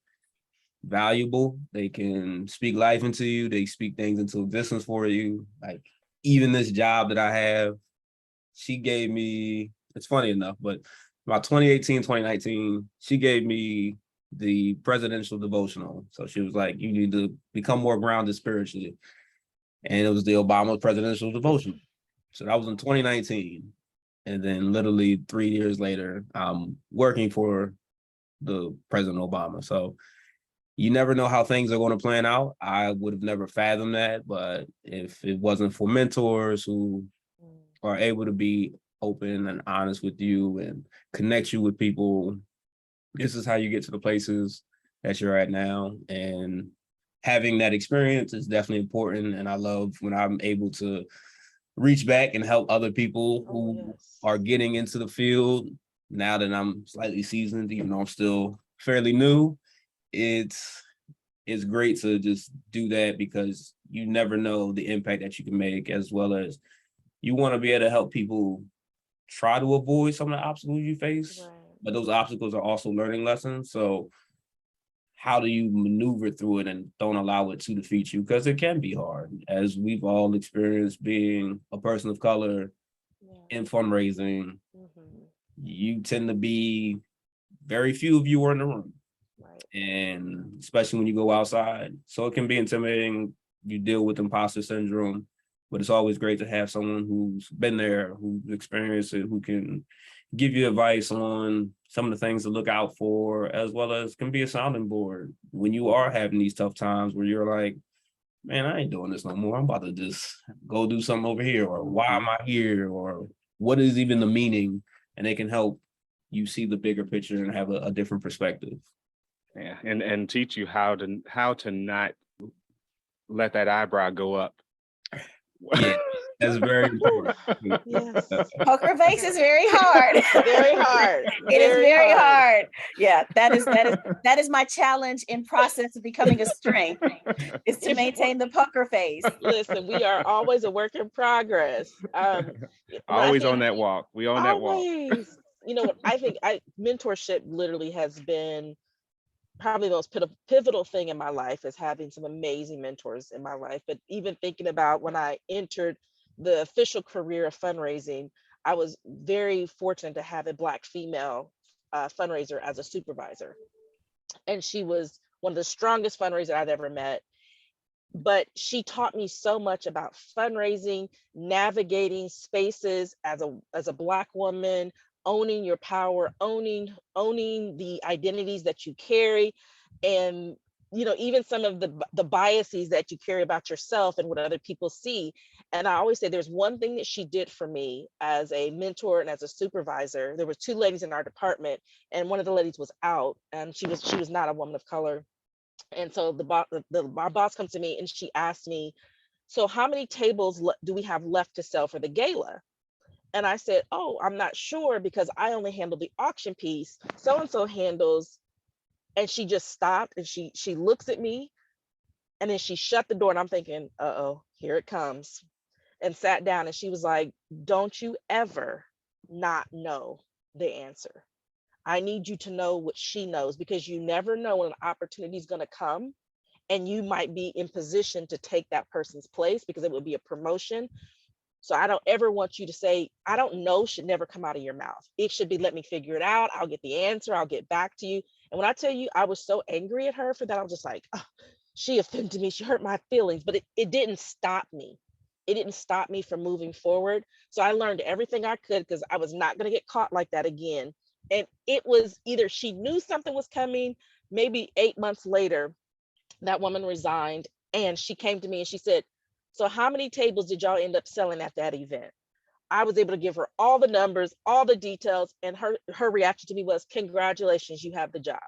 valuable. They can speak life into you. They speak things into existence for you. Like even this job that I have, she gave me, it's funny enough, but about 2018, 2019, she gave me the presidential devotional. So she was like, you need to become more grounded spiritually. And it was the Obama presidential devotional. So that was in 2019. And then literally 3 years later, I'm working for the President Obama. So you never know how things are going to plan out. I would have never fathomed that. But if it wasn't for mentors who are able to be open and honest with you and connect you with people, this is how you get to the places that you're at now. And having that experience is definitely important. And I love when I'm able to reach back and help other people who are getting into the field now that I'm slightly seasoned, even though I'm still fairly new. It's great to just do that because you never know the impact that you can make, as well as you want to be able to help people try to avoid some of the obstacles you face, but those obstacles are also learning lessons. So how do you maneuver through it and don't allow it to defeat you? Because it can be hard, as we've all experienced being a person of color in fundraising. You tend to be, very few of you are in the room. And especially when you go outside. So it can be intimidating. You deal with imposter syndrome, but it's always great to have someone who's been there, who's experienced it, who can give you advice on some of the things to look out for, as well as can be a sounding board when you are having these tough times where you're like, man, I ain't doing this no more. I'm about to just go do something over here, or why am I here, or what is even the meaning? And they can help you see the bigger picture and have a different perspective. Yeah, and teach you how to not let that eyebrow go up. Yeah, that's very important. Yes. Poker face is very hard. Very hard. It is very hard. Yeah, that is my challenge in process of becoming a strength, is to maintain the poker face. Listen, we are always a work in progress. Always on that walk. We on that walk. Always. You know what? I think mentorship literally has been probably the most pivotal thing in my life, is having some amazing mentors in my life. But even thinking about when I entered the official career of fundraising, I was very fortunate to have a Black female fundraiser as a supervisor. And she was one of the strongest fundraisers I've ever met. But she taught me so much about fundraising, navigating spaces as a Black woman, owning your power, owning the identities that you carry, and even some of the biases that you carry about yourself and what other people see. And I always say there's one thing that she did for me as a mentor and as a supervisor. There were two ladies in our department, and one of the ladies was out, and she was not a woman of color. And so our boss comes to me and she asked me, so how many tables do we have left to sell for the gala? And I said, oh, I'm not sure because I only handle the auction piece. So-and-so handles. And she just stopped and she looks at me, and then she shut the door, and I'm thinking, uh-oh, here it comes, and sat down. And she was like, don't you ever not know the answer. I need you to know what she knows, because you never know when an opportunity is going to come and you might be in position to take that person's place, because it would be a promotion. So I don't ever want you to say, I don't know, should never come out of your mouth. It should be, let me figure it out. I'll get the answer. I'll get back to you. And when I tell you, I was so angry at her for that, I was just like, oh, she offended me. She hurt my feelings, but it didn't stop me. It didn't stop me from moving forward. So I learned everything I could, because I was not going to get caught like that again. And it was either she knew something was coming. Maybe 8 months later, that woman resigned, and she came to me and she said, so how many tables did y'all end up selling at that event? I was able to give her all the numbers, all the details, and her reaction to me was, congratulations, you have the job.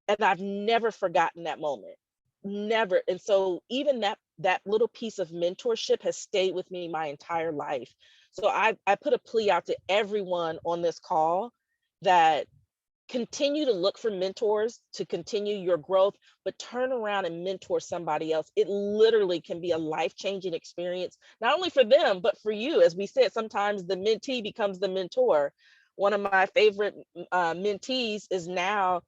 And I've never forgotten that moment, never. And so even that little piece of mentorship has stayed with me my entire life. So I put a plea out to everyone on this call that continue to look for mentors to continue your growth, but turn around and mentor somebody else. It literally can be a life-changing experience, not only for them, but for you. As we said, sometimes the mentee becomes the mentor. One of my favorite mentees is now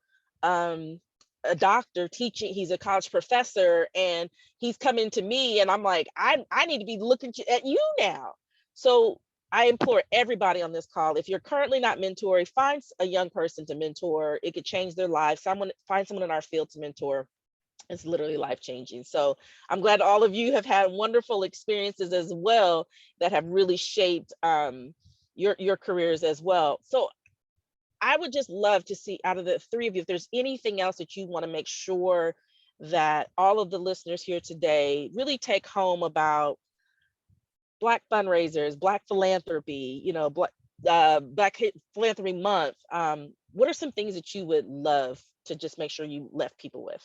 a doctor teaching. He's a college professor, and he's coming to me, and I'm like, I need to be looking at you now. So I implore everybody on this call, if you're currently not mentoring, find a young person to mentor. It could change their life. Find someone in our field to mentor. It's literally life-changing. So I'm glad all of you have had wonderful experiences as well that have really shaped your careers as well. So I would just love to see, out of the three of you, if there's anything else that you want to make sure that all of the listeners here today really take home about Black fundraisers, Black philanthropy, Black Philanthropy Month. What are some things that you would love to just make sure you left people with?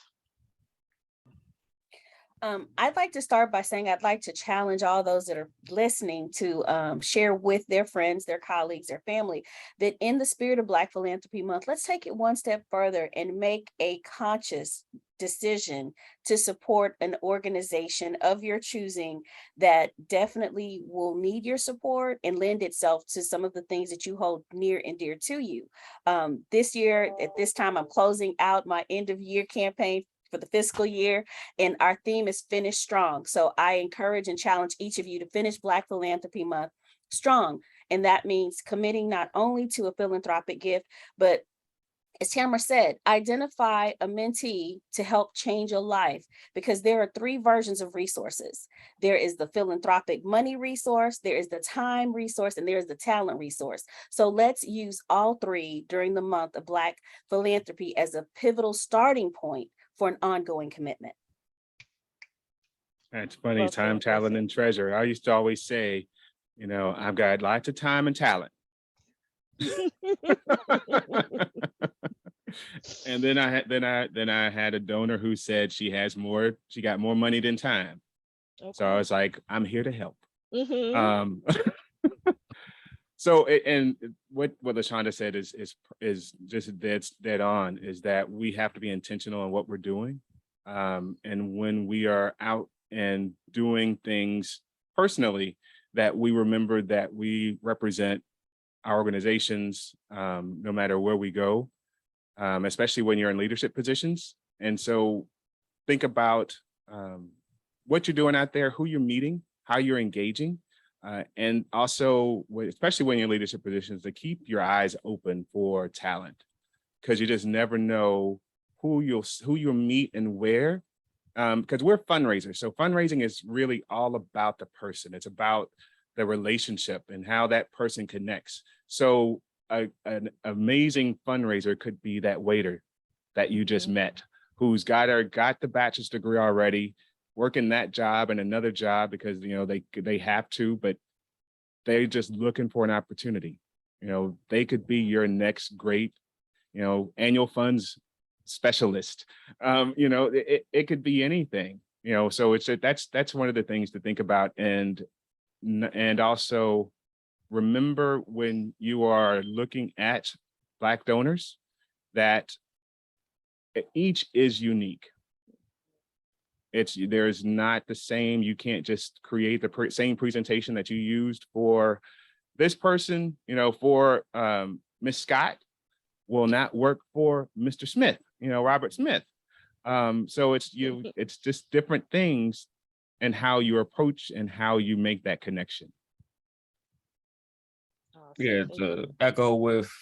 I'd like to start by saying I'd like to challenge all those that are listening to share with their friends, their colleagues, their family, that in the spirit of Black Philanthropy Month, let's take it one step further and make a conscious decision to support an organization of your choosing that definitely will need your support and lend itself to some of the things that you hold near and dear to you. This year, at this time, I'm closing out my end of year campaign for the fiscal year, and our theme is Finish Strong. So I encourage and challenge each of you to finish Black Philanthropy Month strong. And that means committing not only to a philanthropic gift, but as Tamara said, identify a mentee to help change your life, because there are three versions of resources. There is the philanthropic money resource, there is the time resource, and there is the talent resource. So let's use all three during the month of Black philanthropy as a pivotal starting point for an ongoing commitment. That's funny, time, talent, and treasure. I used to always say, I've got lots of time and talent. And then I had a donor who said she got more money than time. Okay. So I was like, I'm here to help. Mm-hmm. So, and what LaShonda said is just dead on, is that we have to be intentional in what we're doing. And when we are out and doing things personally, that we remember that we represent our organizations, no matter where we go, especially when you're in leadership positions. And so think about what you're doing out there, who you're meeting, how you're engaging. And also, especially when you're in leadership positions, to keep your eyes open for talent, because you just never know who you'll meet and where. Because we're fundraisers, so fundraising is really all about the person. It's about the relationship and how that person connects. So an amazing fundraiser could be that waiter that you just met, who's got the bachelor's degree already, working that job and another job because they have to, but they're just looking for an opportunity. They could be your next great annual funds specialist. It could be anything. So that's one of the things to think about, and also remember, when you are looking at Black donors, that each is unique. There's not the same. You can't just create the same presentation that you used for this person, for Miss Scott will not work for Mr. Smith, Robert Smith. So it's just different things and how you approach and how you make that connection. Yeah, to echo with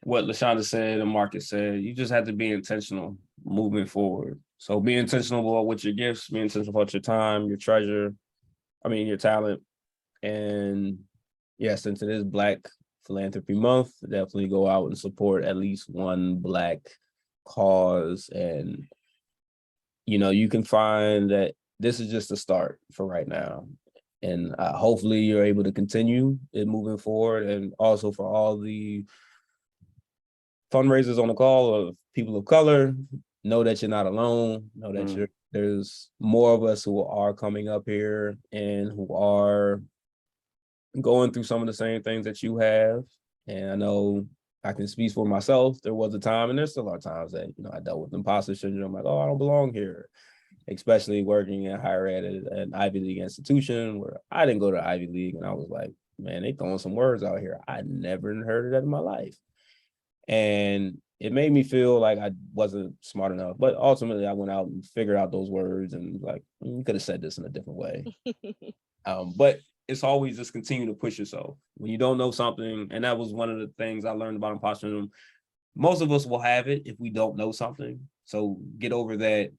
what LaShonda said and Marcus said, you just have to be intentional moving forward. So be intentional about with your gifts, be intentional about your time, your treasure, your talent. And yeah, since it is Black Philanthropy Month, definitely go out and support at least one Black cause. And, you can find that this is just a start for right now. And hopefully you're able to continue it moving forward. And also for all the fundraisers on the call of people of color, know that you're not alone. Know that there's more of us who are coming up here and who are going through some of the same things that you have. And I know I can speak for myself. There was a time, and there's still are times that, you know, I dealt with imposter syndrome, like, oh, I don't belong here, especially working in higher ed at an Ivy League institution where I didn't go to Ivy League, and I was like, man, they throwing some words out here. I never heard of that in my life. And it made me feel like I wasn't smart enough. But ultimately, I went out and figured out those words and like, you could have said this in a different way. But it's always just continue to push yourself when you don't know something. And that was one of the things I learned about imposter syndrome. Most of us will have it if we don't know something. So get over that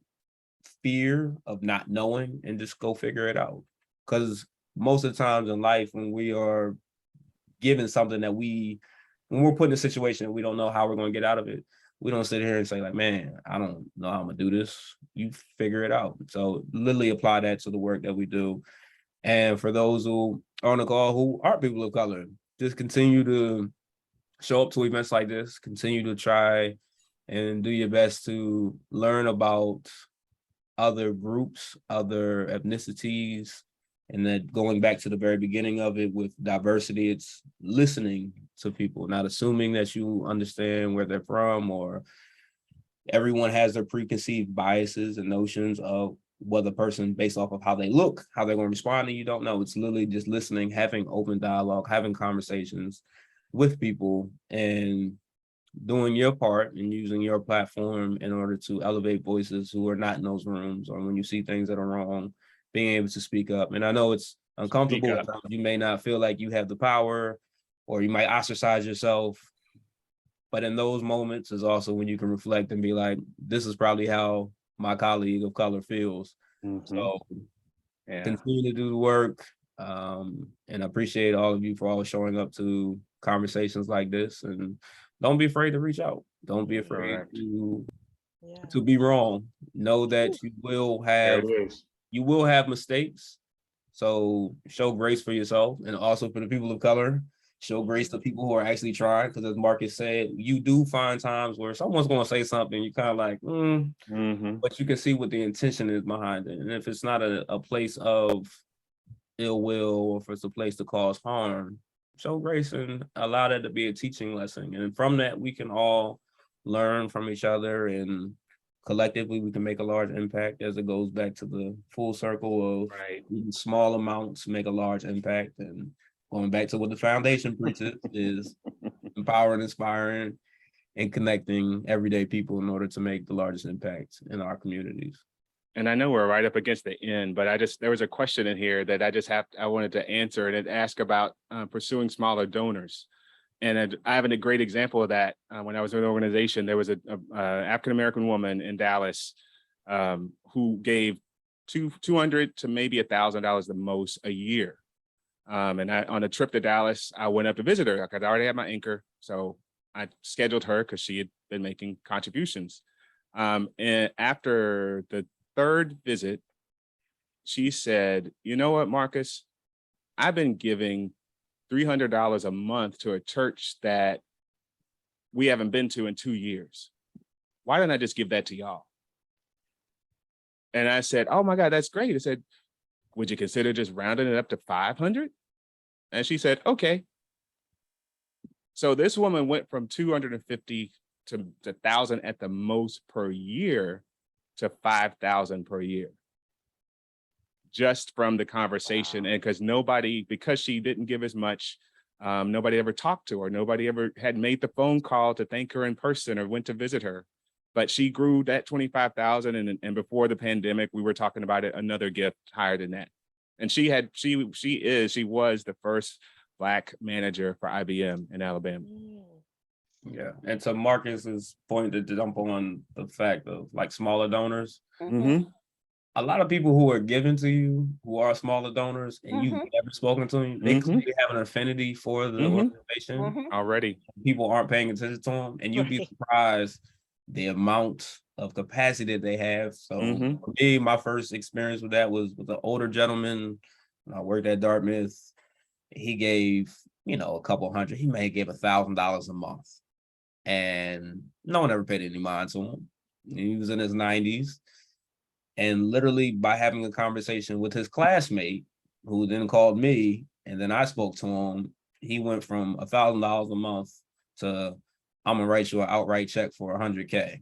fear of not knowing and just go figure it out. Because most of the times in life, when we are given something that when we're put in a situation and we don't know how we're going to get out of it, we don't sit here and say like, man, I don't know how I'm going to do this. You figure it out. So literally apply that to the work that we do. And for those who are on the call who aren't people of color, just continue to show up to events like this, continue to try and do your best to learn about other groups, other ethnicities, and then going back to the very beginning of it with diversity, it's listening to people, not assuming that you understand where they're from, or everyone has their preconceived biases and notions of what the person based off of how they look, how they're going to respond, and you don't know. It's literally just listening, having open dialogue, having conversations with people, and doing your part and using your platform in order to elevate voices who are not in those rooms, or when you see things that are wrong, being able to speak up. And I know it's uncomfortable. You may not feel like you have the power, or you might ostracize yourself. But in those moments is also when you can reflect and be like, this is probably how my colleague of color feels. So continue to do the work. And I appreciate all of you for always showing up to conversations like this. And don't be afraid to reach out. Don't be afraid to be wrong. Know that you will have mistakes. So show grace for yourself, and also for the people of color. Show grace to people who are actually trying, because as Marcus said, you do find times where someone's going to say something, you're kind of like, but you can see what the intention is behind it. And if it's not a place of ill will, or if it's a place to cause harm, show grace and allow that to be a teaching lesson. And from that, we can all learn from each other, and collectively we can make a large impact, as it goes back to the full circle of small amounts make a large impact. And going back to what the foundation preaches is empowering, inspiring, and connecting everyday people in order to make the largest impact in our communities. And I know we're right up against the end, but there was a question in here that I wanted to answer, and it asked about pursuing smaller donors. And I have a great example of that. When I was in an organization, there was a African-American woman in Dallas who gave $200 to maybe $1,000 the most a year. And on a trip to Dallas, I went up to visit her because I already had my anchor. So I scheduled her because she had been making contributions. And after the third visit, she said, you know what, Marcus, I've been giving $300 a month to a church that we haven't been to in 2 years. Why don't I just give that to y'all? And I said, oh my God, that's great. I said, would you consider just rounding it up to 500? And she said, okay. So this woman went from 250 to 1,000 at the most per year to 5,000 per year. Just from the conversation. And because she didn't give as much, nobody ever talked to her. Nobody ever had made the phone call to thank her in person or went to visit her. But she grew that 25,000, and before the pandemic, we were talking about it, another gift higher than that. And she was the first Black manager for IBM in Alabama. Yeah, and to Marcus's point, to jump on the fact of like smaller donors, a lot of people who are given to you, who are smaller donors, and you've never spoken to them, they clearly have an affinity for the organization already. People aren't paying attention to them, and you'd be surprised the amount of capacity that they have. So for me, my first experience with that was with an older gentleman when I worked at Dartmouth. He gave, a couple hundred. He may have gave $1,000 a month, and no one ever paid any mind to him. He was in his 90s. And literally by having a conversation with his classmate, who then called me, and then I spoke to him, he went from $1,000 a month to I'm gonna write you an outright check for $100K.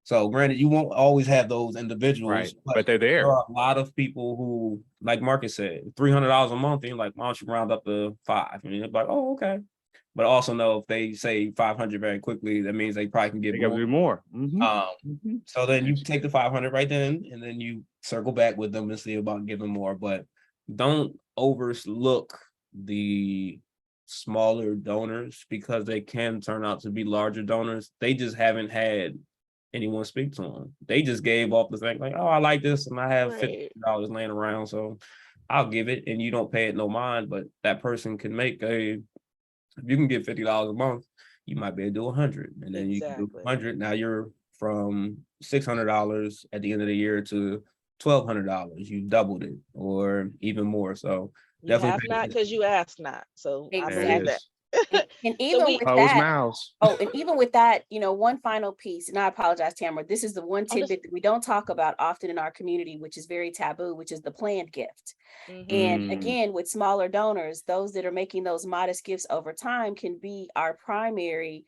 So granted, you won't always have those individuals, Right, but they're there. There are a lot of people who, like Marcus said, $300 a month, and you're like, why don't you round up to 5? And you're like, oh, okay. But also know if they say 500 very quickly, that means they probably can get They gotta do more. So then you take the 500 right then, and then you circle back with them and see about giving more. But don't overlook the smaller donors, because they can turn out to be larger donors. They just haven't had anyone speak to them. They just gave off the thing like, oh, I like this, and I have $50 laying around, so I'll give it, and you don't pay it no mind. But that person can make if you can get $50 a month, you might be able to do 100, and then you can do 100. Now you're from $600 at the end of the year to $1,200. You doubled it, or even more. So You definitely have not because you ask not. So I believe that. And even with Closed that, mouths. and even with that, one final piece, and I apologize, Tamara, this is the one tidbit that we don't talk about often in our community, which is very taboo, which is the planned gift. And again, with smaller donors, those that are making those modest gifts over time can be our primary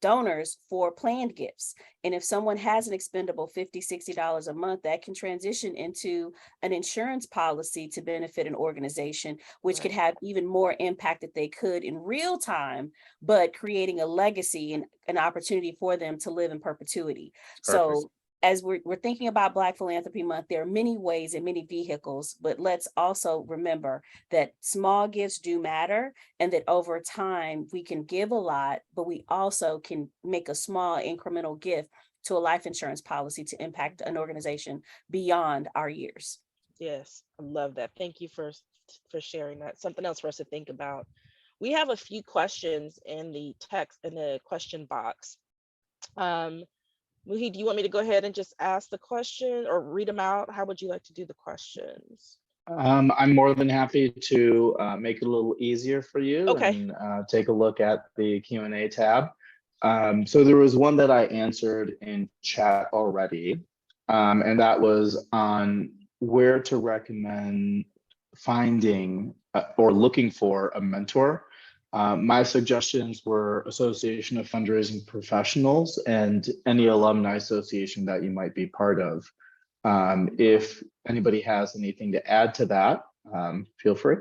donors for planned gifts. And if someone has an expendable $50, $60 a month, that can transition into an insurance policy to benefit an organization, which could have even more impact that they could in real time, but creating a legacy and an opportunity for them to live in perpetuity. So as we're thinking about Black Philanthropy Month, there are many ways and many vehicles, but let's also remember that small gifts do matter, and that over time we can give a lot, but we also can make a small incremental gift to a life insurance policy to impact an organization beyond our years. Yes, I love that. Thank you for sharing that. Something else for us to think about. We have a few questions in the text, in the question box. Muhi, do you want me to go ahead and just ask the question or read them out? How would you like to do the questions? I'm more than happy to make it a little easier for you and take a look at the Q&A tab. So there was one that I answered in chat already, and that was on where to recommend finding or looking for a mentor. My suggestions were Association of Fundraising Professionals and any alumni association that you might be part of. If anybody has anything to add to that, feel free.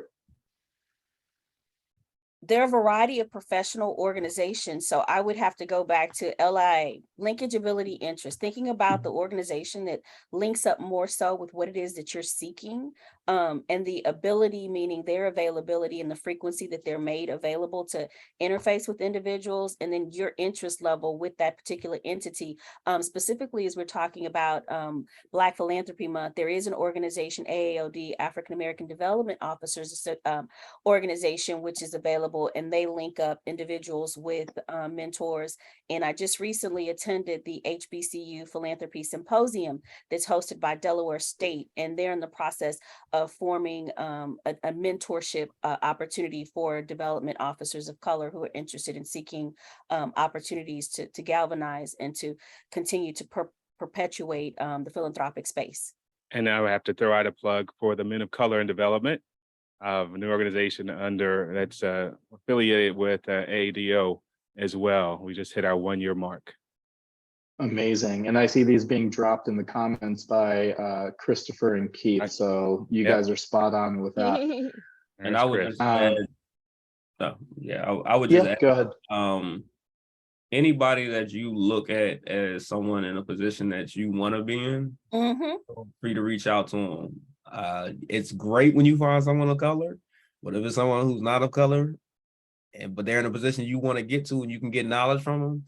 There are a variety of professional organizations. So I would have to go back to LIA, linkage, ability, interest, thinking about the organization that links up more so with what it is that you're seeking, and the ability, meaning their availability and the frequency that they're made available to interface with individuals, and then your interest level with that particular entity. Specifically, as we're talking about Black Philanthropy Month, there is an organization, AAOD, African American Development Officers organization, which is available, and they link up individuals with mentors. And I just recently attended the HBCU Philanthropy Symposium that's hosted by Delaware State, and they're in the process of forming a mentorship opportunity for development officers of color who are interested in seeking opportunities to galvanize and to continue to perpetuate the philanthropic space. And I would have to throw out a plug for the Men of Color in Development, a new organization that's affiliated with AADO as well. We just hit our 1-year mark. Amazing. And I see these being dropped in the comments by Christopher and Keith. So you guys are spot on with that. And I would just add, I would just add, go ahead. Anybody that you look at as someone in a position that you want to be in, feel free to reach out to them. It's great when you find someone of color, but if it's someone who's not of color, but they're in a position you want to get to and you can get knowledge from them,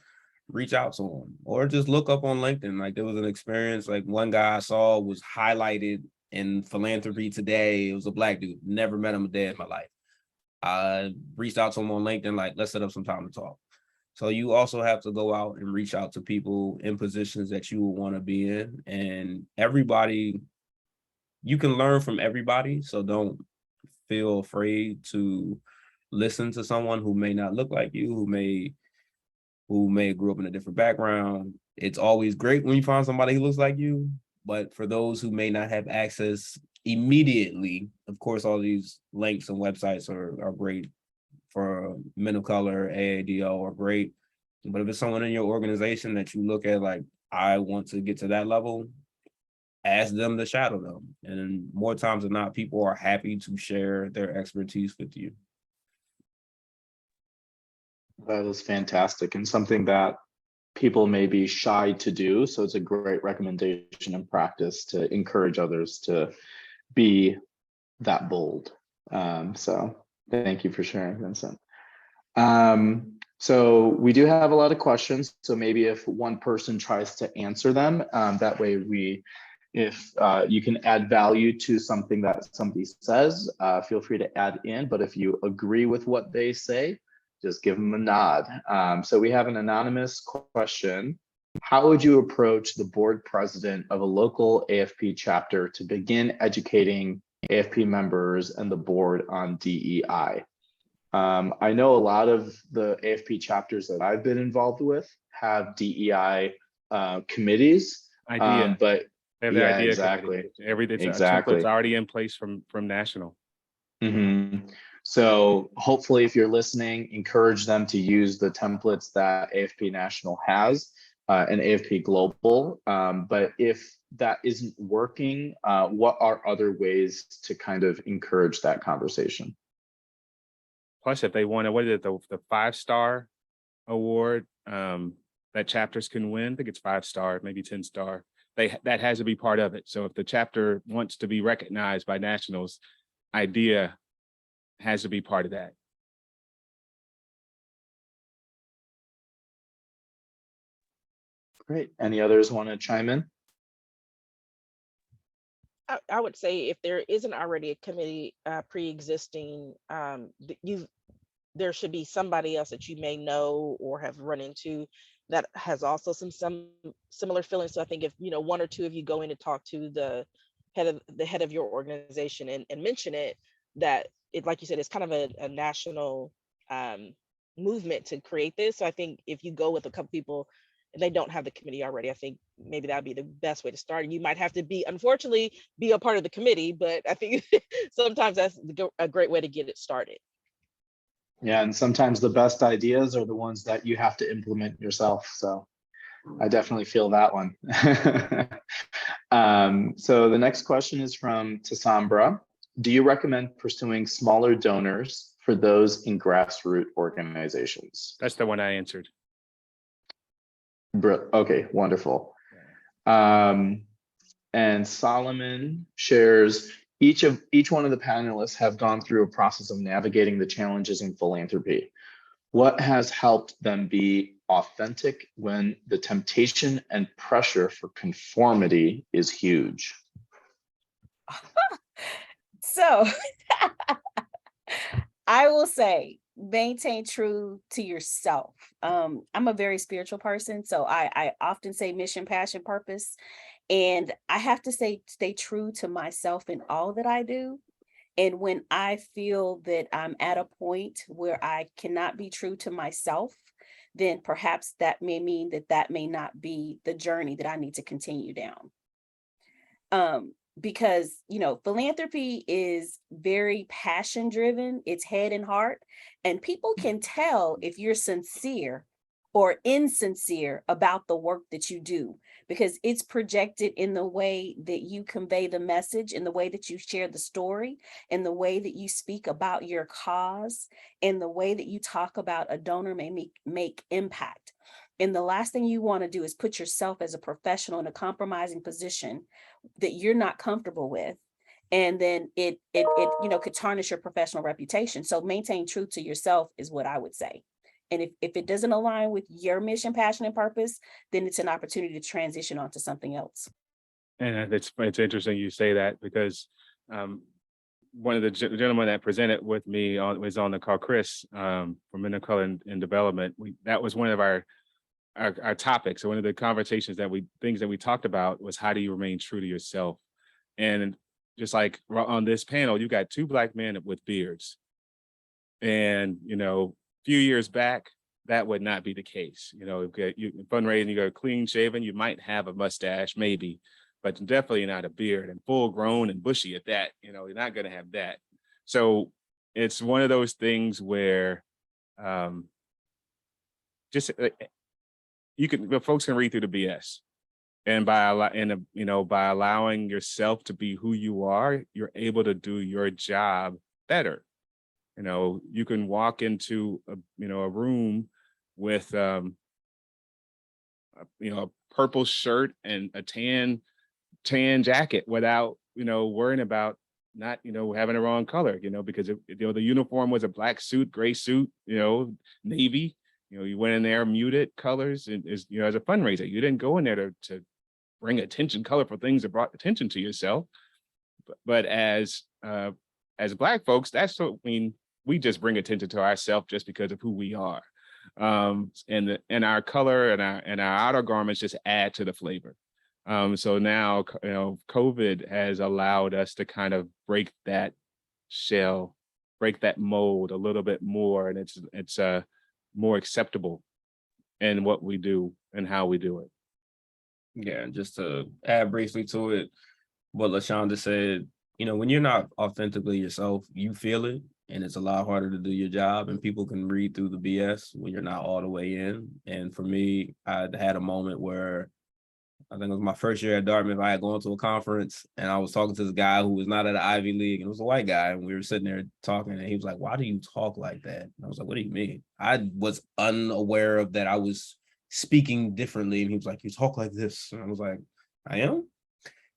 reach out to them, or just look up on LinkedIn. Like there was an experience, like one guy I saw was highlighted in Philanthropy Today. It was a Black dude, never met him a day in my life. I reached out to him on LinkedIn, like, let's set up some time to talk. So you also have to go out and reach out to people in positions that you would want to be in. And everybody, you can learn from everybody. So don't feel afraid to listen to someone who may not look like you, who may grew up in a different background. It's always great when you find somebody who looks like you. But for those who may not have access immediately, of course, all these links and websites are great. For Men of Color, AADO are great. But if it's someone in your organization that you look at like, I want to get to that level, ask them to shadow them. And more times than not, people are happy to share their expertise with you. That is fantastic and something that people may be shy to do. So it's a great recommendation and practice to encourage others to be that bold. So thank you for sharing, Vincent. So we do have a lot of questions. So maybe if one person tries to answer them, that way if you can add value to something that somebody says, feel free to add in. But if you agree with what they say, just give them a nod. So we have an anonymous question. How would you approach the board president of a local AFP chapter to begin educating AFP members and the board on DEI? I know a lot of the AFP chapters that I've been involved with have DEI committees, but They have yeah, idea exactly. Exactly. Template's already in place from national. Mm-hmm. So hopefully, if you're listening, encourage them to use the templates that AFP National has and AFP Global. But if that isn't working, what are other ways to kind of encourage that conversation? Plus, if they want to, what is it, the 5-star award that chapters can win? I think it's 5-star, maybe 10-star. That has to be part of it. So if the chapter wants to be recognized by nationals, idea has to be part of that. Great. Any others want to chime in? I would say if there isn't already a committee pre-existing, there should be somebody else that you may know or have run into that has also some similar feelings. So I think if one or two of you go in and talk to the head of your organization and mention it, that it, like you said, it's kind of a national movement to create this. So I think if you go with a couple people and they don't have the committee already, I think maybe that would be the best way to start. You might have to unfortunately be a part of the committee, but I think sometimes that's a great way to get it started. Yeah, and sometimes the best ideas are the ones that you have to implement yourself. So I definitely feel that one. So the next question is from Tasambra. Do you recommend pursuing smaller donors for those in grassroots organizations? That's the one I answered. Okay, wonderful. And Solomon shares, each one of the panelists have gone through a process of navigating the challenges in philanthropy. What has helped them be authentic when the temptation and pressure for conformity is huge? So I will say, maintain true to yourself. I'm a very spiritual person, so I often say mission, passion, purpose. And I have to say, stay true to myself in all that I do. And when I feel that I'm at a point where I cannot be true to myself, then perhaps that may mean that may not be the journey that I need to continue down. Because, philanthropy is very passion driven, it's head and heart, and people can tell if you're sincere or insincere about the work that you do, because it's projected in the way that you convey the message, in the way that you share the story, in the way that you speak about your cause, in the way that you talk about a donor may make impact. And the last thing you want to do is put yourself as a professional in a compromising position that you're not comfortable with. And then it could tarnish your professional reputation. So maintain truth to yourself is what I would say. And if it doesn't align with your mission, passion, and purpose, then it's an opportunity to transition onto something else. And it's interesting you say that, because one of the gentlemen that presented with me was on the call, Chris, from Men of Color in Development. That was one of our topics. So one of the conversations things that we talked about was, how do you remain true to yourself? And just like on this panel, you got two Black men with beards. And, few years back, that would not be the case. Fundraising, you go clean shaven, you might have a mustache, maybe, but definitely not a beard, and full grown and bushy at that. You're not going to have that. So it's one of those things where just folks can read through the BS. And by allowing yourself to be who you are, you're able to do your job better. You can walk into a room with a purple shirt and a tan jacket without worrying about not having the wrong color, because the uniform was a black suit, gray suit, navy. You went in there muted colors, and as a fundraiser, you didn't go in there to bring attention, colorful things that brought attention to yourself. But as Black folks, we just bring attention to ourselves just because of who we are. And our color and our outer garments just add to the flavor. So now, COVID has allowed us to kind of break that shell, break that mold a little bit more, and it's more acceptable in what we do and how we do it. Yeah, just to add briefly to it, what LaShonda said, when you're not authentically yourself, you feel it, and it's a lot harder to do your job, and people can read through the BS when you're not all the way in. And for me, I had a moment where I think it was my first year at Dartmouth. I had gone to a conference and I was talking to this guy who was not at the Ivy League, and it was a white guy. And we were sitting there talking, and he was like, "Why do you talk like that?" And I was like, "What do you mean?" I was unaware of that I was speaking differently. And he was like, "You talk like this." And I was like, "I am?"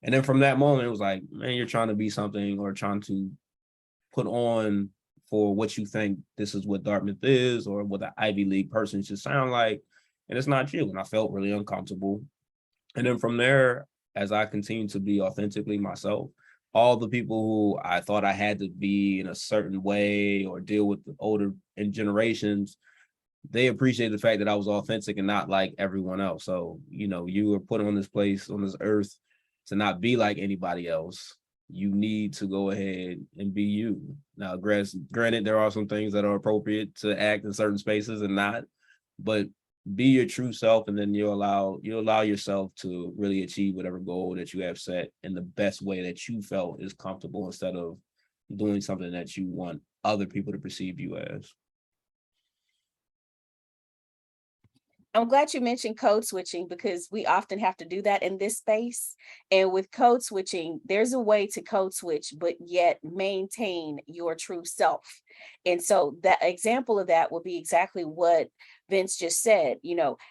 And then from that moment, it was like, man, you're trying to be something or trying to put on for what you think this is what Dartmouth is or what the Ivy League person should sound like. And it's not you. And I felt really uncomfortable. And then from there, as I continued to be authentically myself, all the people who I thought I had to be in a certain way or deal with the older generations, they appreciate the fact that I was authentic and not like everyone else. So, you were put on this place, on this earth, to not be like anybody else. You need to go ahead and be you. Now, granted, there are some things that are appropriate to act in certain spaces and not, but be your true self, and then you'll allow yourself to really achieve whatever goal that you have set in the best way that you felt is comfortable, instead of doing something that you want other people to perceive you as. I'm glad you mentioned code switching, because we often have to do that in this space. And with code switching, there's a way to code switch, but yet maintain your true self. And so that example of that will be exactly what Vince just said.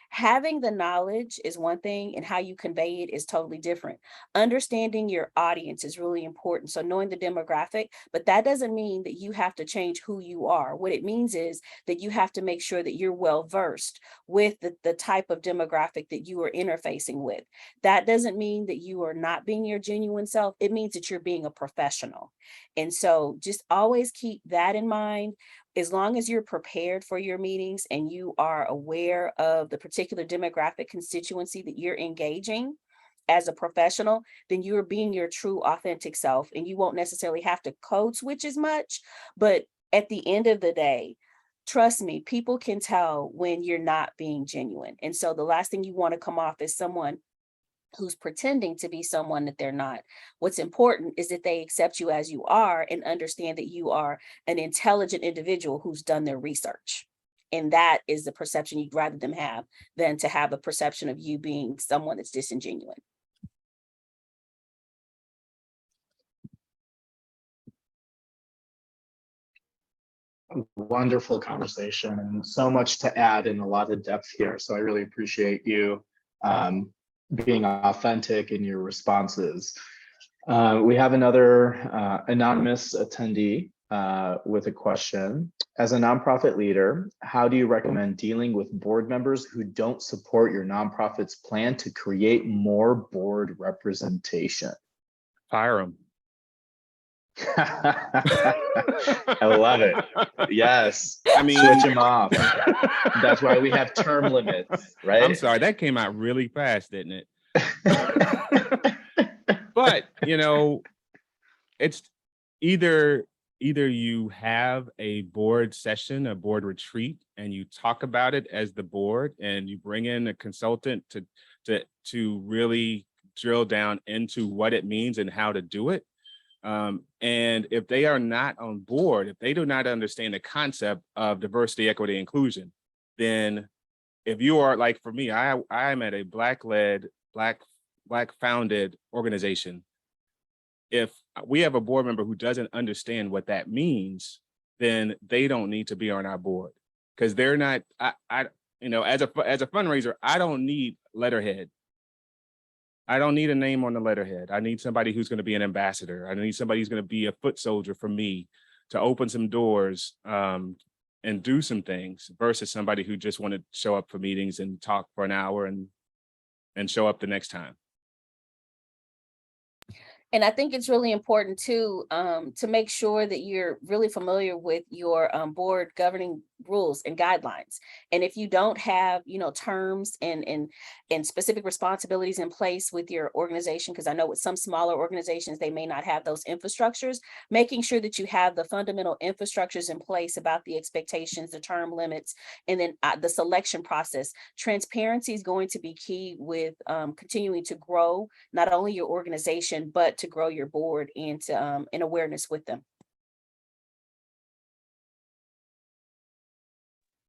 Having the knowledge is one thing, and how you convey it is totally different. Understanding your audience is really important. So knowing the demographic, but that doesn't mean that you have to change who you are. What it means is that you have to make sure that you're well versed with the type of demographic that you are interfacing with. That doesn't mean that you are not being your genuine self. It means that you're being a professional. And so just always keep that in mind. As long as you're prepared for your meetings and you are aware of the particular demographic constituency that you're engaging as a professional, then you're being your true authentic self, and you won't necessarily have to code switch as much. But at the end of the day, trust me, people can tell when you're not being genuine. And so the last thing you want to come off as someone who's pretending to be someone that they're not. What's important is that they accept you as you are and understand that you are an intelligent individual who's done their research. And that is the perception you'd rather them have than to have a perception of you being someone that's disingenuous. Wonderful conversation, and so much to add and a lot of depth here. So I really appreciate you being authentic in your responses. We have another anonymous attendee with a question. As a nonprofit leader, how do you recommend dealing with board members who don't support your nonprofit's plan to create more board representation? Fire them. I love it. Yes. I mean, switch them off. That's why we have term limits, right? I'm sorry, that came out really fast, didn't it? But it's either you have a board session, a board retreat, and you talk about it as the board, and you bring in a consultant to really drill down into what it means and how to do it. And if they are not on board, if they do not understand the concept of diversity, equity, inclusion, then if you are like, for me, I am at a Black-led, Black founded organization. If we have a board member who doesn't understand what that means, then they don't need to be on our board, because they're not, you know, as a fundraiser, I don't need letterhead. I don't need a name on the letterhead. I need somebody who's going to be an ambassador. I need somebody who's going to be a foot soldier for me to open some doors and do some things, versus somebody who just want to show up for meetings and talk for an hour and show up the next time. And I think it's really important too, to make sure that you're really familiar with your board governing rules and guidelines. And if you don't have, you know, terms and specific responsibilities in place with your organization, because I know with some smaller organizations, they may not have those infrastructures, making sure that you have the fundamental infrastructures in place about the expectations, the term limits, and then the selection process. Transparency is going to be key with continuing to grow not only your organization, but to grow your board and to in awareness with them.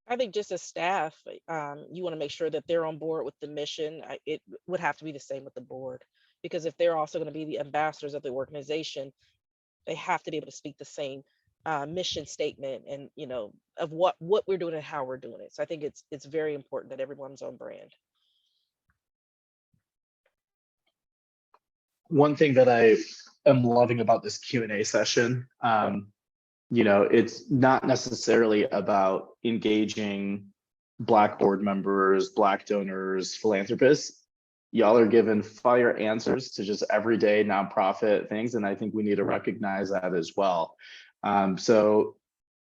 I think just as staff, you want to make sure that they're on board with the mission. It would have to be the same with the board, because if they're also going to be the ambassadors of the organization, they have to be able to speak the same mission statement and, you know, of what we're doing and how we're doing it. So I think it's very important that everyone's on brand. One thing that I am loving about this Q&A session, you know, it's not necessarily about engaging Black board members, Black donors, philanthropists. Y'all are given fire answers to just everyday nonprofit things, and I think we need to recognize that as well. So,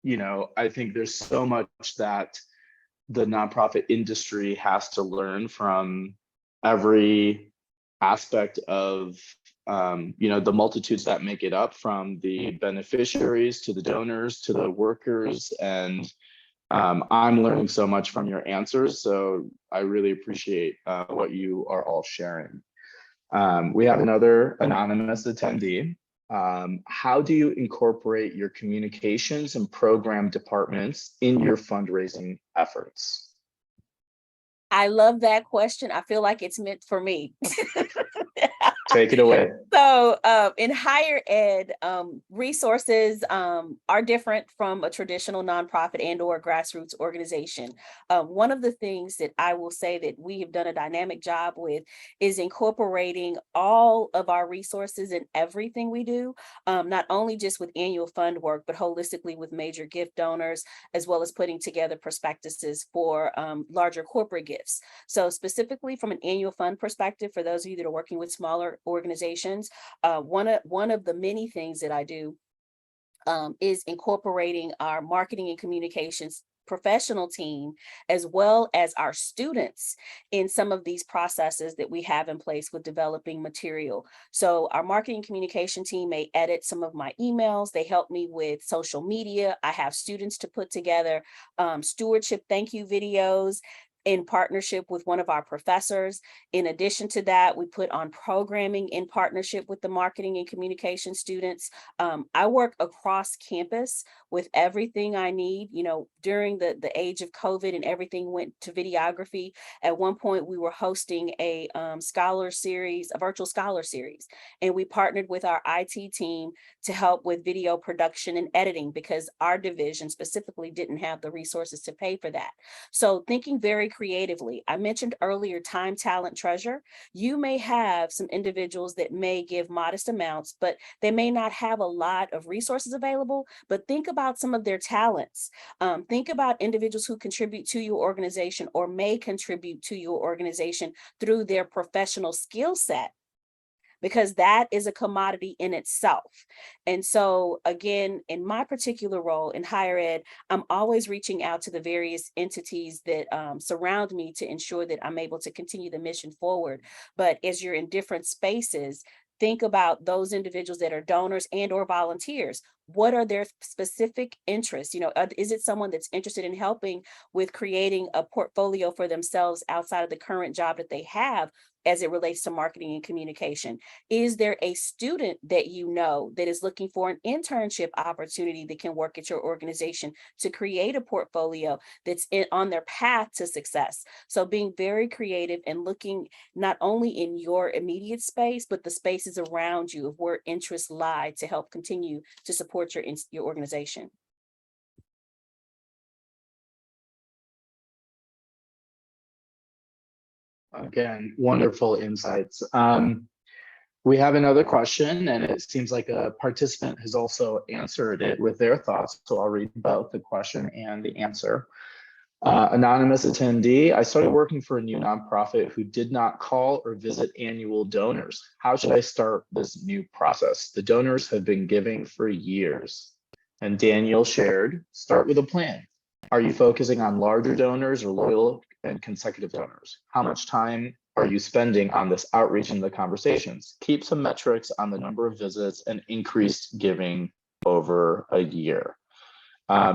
you know, I think there's so much that the nonprofit industry has to learn from every aspect of you know, the multitudes that make it up, from the beneficiaries to the donors to the workers. And I'm learning so much from your answers, so I really appreciate what you are all sharing. We have another anonymous attendee. How do you incorporate your communications and program departments in your fundraising efforts? I love that question. I feel like it's meant for me. Take it away. So in higher ed, resources are different from a traditional nonprofit and or grassroots organization. One of the things that I will say that we have done a dynamic job with is incorporating all of our resources in everything we do, not only just with annual fund work, but holistically with major gift donors, as well as putting together prospectuses for larger corporate gifts. So specifically from an annual fund perspective, for those of you that are working with smaller organizations, one of the many things that I do is incorporating our marketing and communications professional team, as well as our students, in some of these processes that we have in place with developing material. So our marketing communication team may edit some of my emails. They help me with social media. I have students to put together stewardship thank you videos in partnership with one of our professors. In addition to that, we put on programming in partnership with the marketing and communication students. I work across campus with everything I need. You know, during the age of COVID and everything went to videography, at one point we were hosting a scholar series, a virtual scholar series, and we partnered with our IT team to help with video production and editing, because our division specifically didn't have the resources to pay for that. So thinking very creatively. I mentioned earlier time, talent, treasure. You may have some individuals that may give modest amounts, but they may not have a lot of resources available. But think about some of their talents. Think about individuals who contribute to your organization or may contribute to your organization through their professional skill set, because that is a commodity in itself. And so again, in my particular role in higher ed, I'm always reaching out to the various entities that surround me to ensure that I'm able to continue the mission forward. But as you're in different spaces, think about those individuals that are donors and or volunteers. what are their specific interests? Is it someone that's interested in helping with creating a portfolio for themselves outside of the current job that they have as it relates to marketing and communication? Is there a student that that is looking for an internship opportunity that can work at your organization to create a portfolio that's on their path to success? So being very creative and looking not only in your immediate space, but the spaces around you of where interests lie to help continue to support your organization. Again, wonderful insights. We have another question, and it seems like a participant has also answered it with their thoughts. So I'll read both the question and the answer. Anonymous attendee, I started working for a new nonprofit who did not call or visit annual donors. How should I start this new process? The donors have been giving for years. And Daniel shared, start with a plan. Are you focusing on larger donors or loyal and consecutive donors? How much time are you spending on this outreach and the conversations? Keep some metrics on the number of visits and increased giving over a year.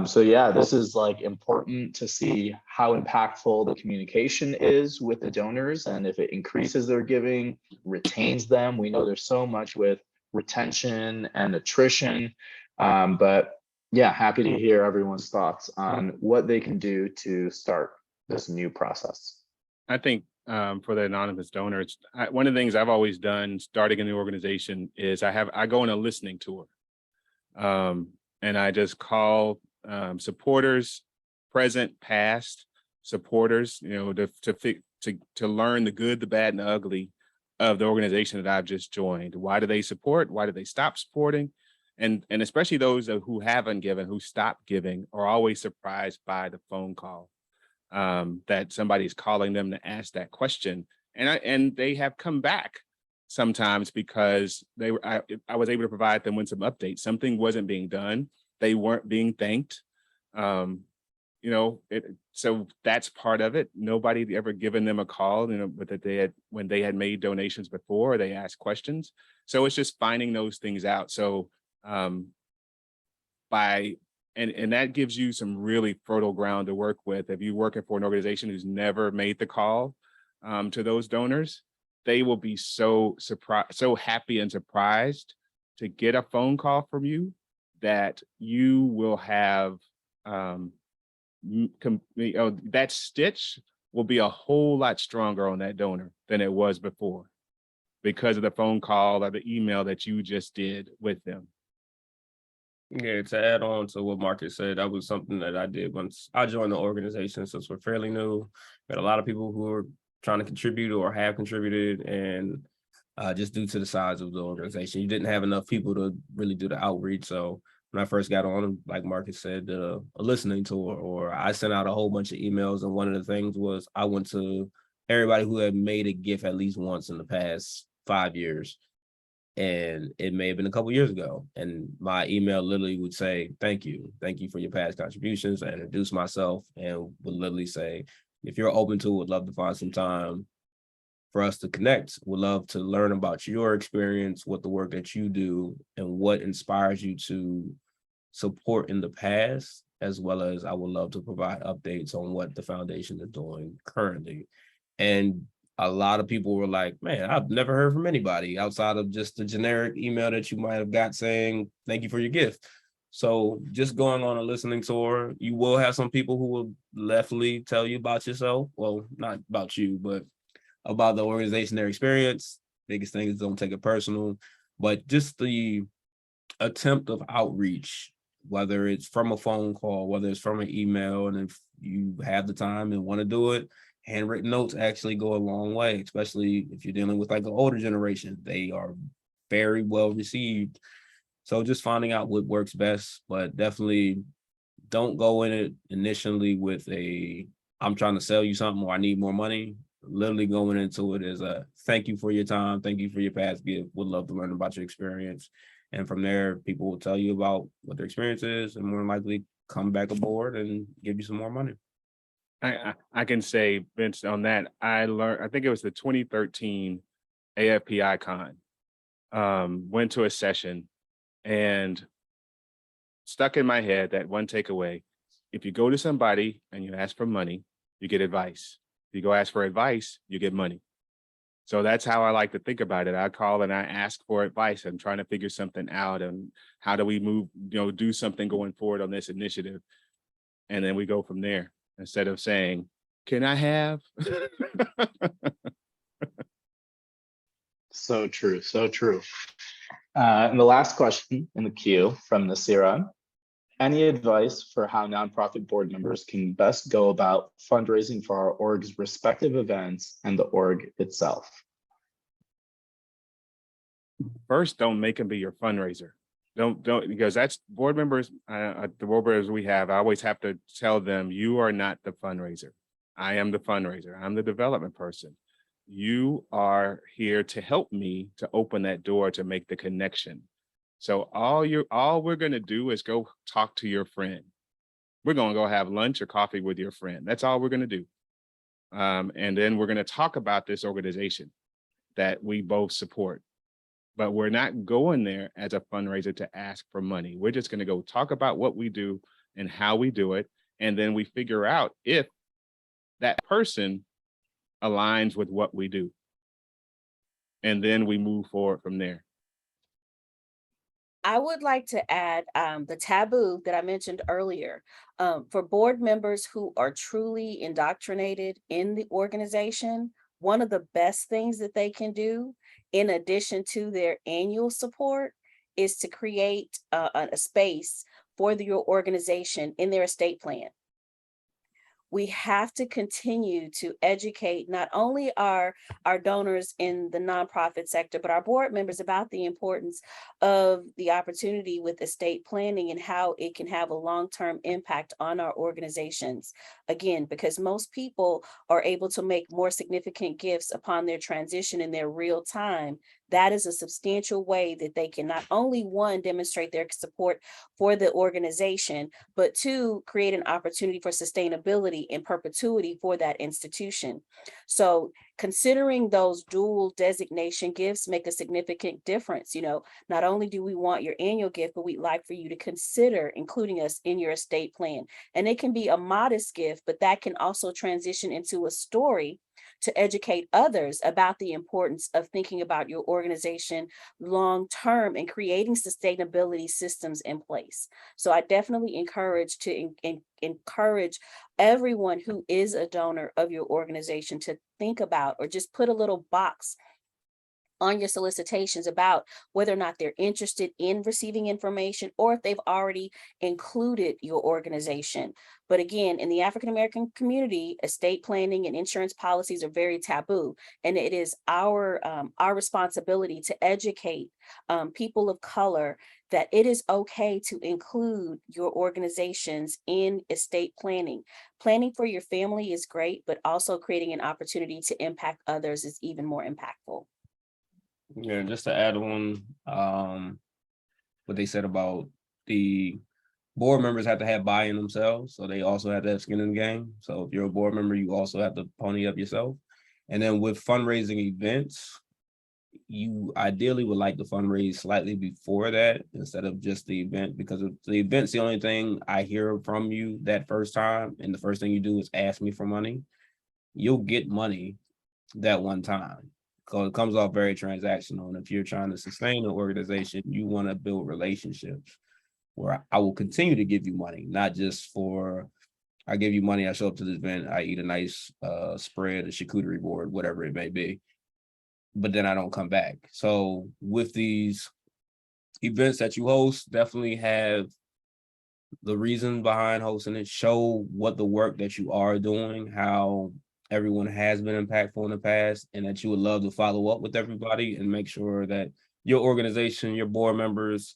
So yeah, this is like important to see how impactful the communication is with the donors, and if it increases their giving, retains them. We know there's so much with retention and attrition, but yeah, happy to hear everyone's thoughts on what they can do to start this new process. I think for the anonymous donors, one of the things I've always done starting a new organization is I go on a listening tour. And I just call supporters, present, past supporters, to learn the good, the bad, and the ugly of the organization that I've just joined. Why do they support? Why do they stop supporting? And especially those who haven't given, who stopped giving, are always surprised by the phone call that somebody's calling them to ask that question. And they have come back sometimes because I was able to provide them with some updates. Something wasn't being done. They weren't being thanked. So that's part of it. Nobody had ever given them a call, but that when they had made donations before, they asked questions. So it's just finding those things out. So and that gives you some really fertile ground to work with. If you're working for an organization who's never made the call to those donors, they will be so happy and surprised to get a phone call from you that you will have that stitch will be a whole lot stronger on that donor than it was before because of the phone call or the email that you just did with them. Yeah, to add on to what Marcus said, that was something that I did once I joined the organization, since we're fairly new. We had a lot of people who are trying to contribute or have contributed, and just due to the size of the organization, you didn't have enough people to really do the outreach. So when I first got on, like Marcus said, a listening tour, or I sent out a whole bunch of emails, and one of the things was I went to everybody who had made a gift at least once in the past 5 years. And it may have been a couple years ago. And my email literally would say, thank you for your past contributions. I introduce myself and would literally say, if you're open to it, would love to find some time for us to connect. Would love to learn about your experience, what the work that you do, and what inspires you to support in the past, as well as I would love to provide updates on what the foundation is doing currently. And a lot of people were like, man, I've never heard from anybody outside of just the generic email that you might have got saying, thank you for your gift. So just going on a listening tour, you will have some people who will definitely tell you about yourself. Well, not about you, but about the organization, their experience. Biggest thing is don't take it personal, but just the attempt of outreach, whether it's from a phone call, whether it's from an email, and if you have the time and want to do it, handwritten notes actually go a long way, especially if you're dealing with like an older generation. They are very well received. So just finding out what works best, but definitely don't go in it initially with I'm trying to sell you something or I need more money. Literally going into it as a thank you for your time, thank you for your past gift, would love to learn about your experience. And from there, people will tell you about what their experience is and more than likely come back aboard and give you some more money. I can say, Vince, on that, I learned, I think it was the 2013 AFP Icon, went to a session, and stuck in my head, that one takeaway. If you go to somebody and you ask for money, you get advice. If you go ask for advice, you get money. So that's how I like to think about it. I call and I ask for advice. I'm trying to figure something out, and how do we move, do something going forward on this initiative. And then we go from there, instead of saying, can I have? So true, so true. And the last question in the queue from Nasira: any advice for how nonprofit board members can best go about fundraising for our org's respective events and the org itself? First, don't make them be your fundraiser. Don't, because that's board members, the board members we have, I always have to tell them, you are not the fundraiser. I am the fundraiser. I'm the development person. You are here to help me to open that door, to make the connection. So all we're going to do is go talk to your friend. We're going to go have lunch or coffee with your friend. That's all we're going to do. And then we're going to talk about this organization that we both support. But we're not going there as a fundraiser to ask for money. We're just going to go talk about what we do and how we do it. And then we figure out if that person aligns with what we do. And then we move forward from there. I would like to add the taboo that I mentioned earlier. For board members who are truly indoctrinated in the organization, one of the best things that they can do, in addition to their annual support, is to create a space for your organization in their estate plan. We have to continue to educate not only our donors in the nonprofit sector, but our board members about the importance of the opportunity with estate planning and how it can have a long-term impact on our organizations. Again, because most people are able to make more significant gifts upon their transition in their real time. That is a substantial way that they can not only, one, demonstrate their support for the organization, but two, create an opportunity for sustainability in perpetuity for that institution. So considering those dual designation gifts make a significant difference. Not only do we want your annual gift, but we'd like for you to consider including us in your estate plan. And it can be a modest gift, but that can also transition into a story to educate others about the importance of thinking about your organization long-term and creating sustainability systems in place. So I definitely encourage everyone who is a donor of your organization to think about, or just put a little box on your solicitations about whether or not they're interested in receiving information, or if they've already included your organization. But again, in the African American community, estate planning and insurance policies are very taboo. And it is our responsibility to educate people of color that it is okay to include your organizations in estate planning. Planning for your family is great, but also creating an opportunity to impact others is even more impactful. Yeah, just to add on what they said about the board members have to have buy-in themselves, so they also have to have skin in the game. So if you're a board member, you also have to pony up yourself. And then with fundraising events, you ideally would like to fundraise slightly before that instead of just the event, because if the event's the only thing I hear from you that first time, and the first thing you do is ask me for money, you'll get money that one time. Because it comes off very transactional. And if you're trying to sustain an organization, you want to build relationships where I will continue to give you money, not just for, I give you money, I show up to this event, I eat a nice spread, a charcuterie board, whatever it may be, but then I don't come back. So with these events that you host, definitely have the reason behind hosting it, show what the work that you are doing, how everyone has been impactful in the past, and that you would love to follow up with everybody and make sure that your organization, your board members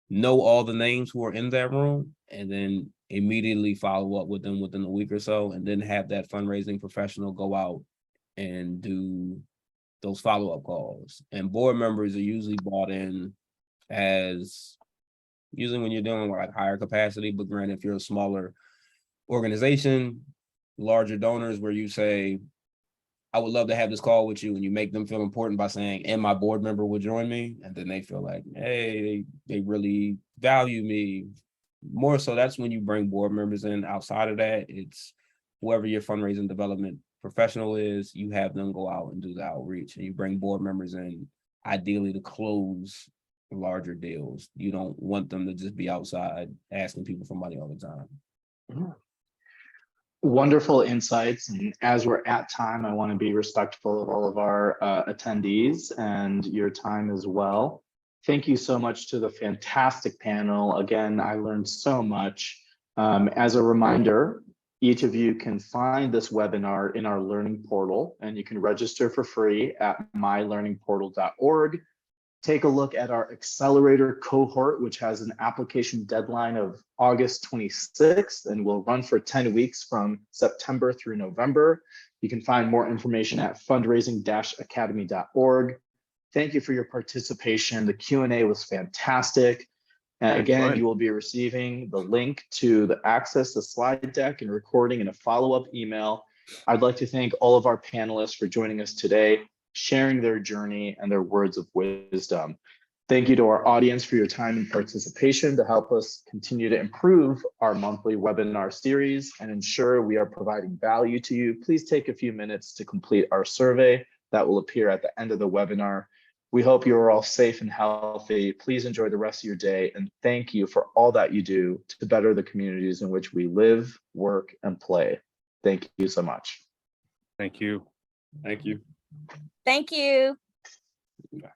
know all the names who are in that room, and then immediately follow up with them within a week or so, and then have that fundraising professional go out and do those follow-up calls. And board members are usually brought in as, usually when you're dealing with like higher capacity, but granted, if you're a smaller organization, larger donors, where you say, I would love to have this call with you, and you make them feel important by saying, and my board member will join me. And then they feel like, hey, they really value me more so, that's when you bring board members in. Outside of that, it's whoever your fundraising development professional is, you have them go out and do the outreach, and you bring board members in, ideally to close larger deals. You don't want them to just be outside asking people for money all the time. Wonderful insights. And as we're at time, I want to be respectful of all of our attendees and your time as well. Thank you so much to the fantastic panel. Again, I learned so much. As a reminder, each of you can find this webinar in our learning portal, and you can register for free at mylearningportal.org. Take a look at our accelerator cohort, which has an application deadline of August 26th and will run for 10 weeks from September through November. You can find more information at fundraising-academy.org. Thank you for your participation. The Q&A was fantastic. And again, you will be receiving the link to access the slide deck and recording in a follow-up email. I'd like to thank all of our panelists for joining us today, sharing their journey and their words of wisdom. Thank you to our audience for your time and participation to help us continue to improve our monthly webinar series and ensure we are providing value to you. Please take a few minutes to complete our survey that will appear at the end of the webinar. We hope you are all safe and healthy. Please enjoy the rest of your day, and thank you for all that you do to better the communities in which we live, work, and play. Thank you so much. Thank you. Thank you. Thank you. Yeah.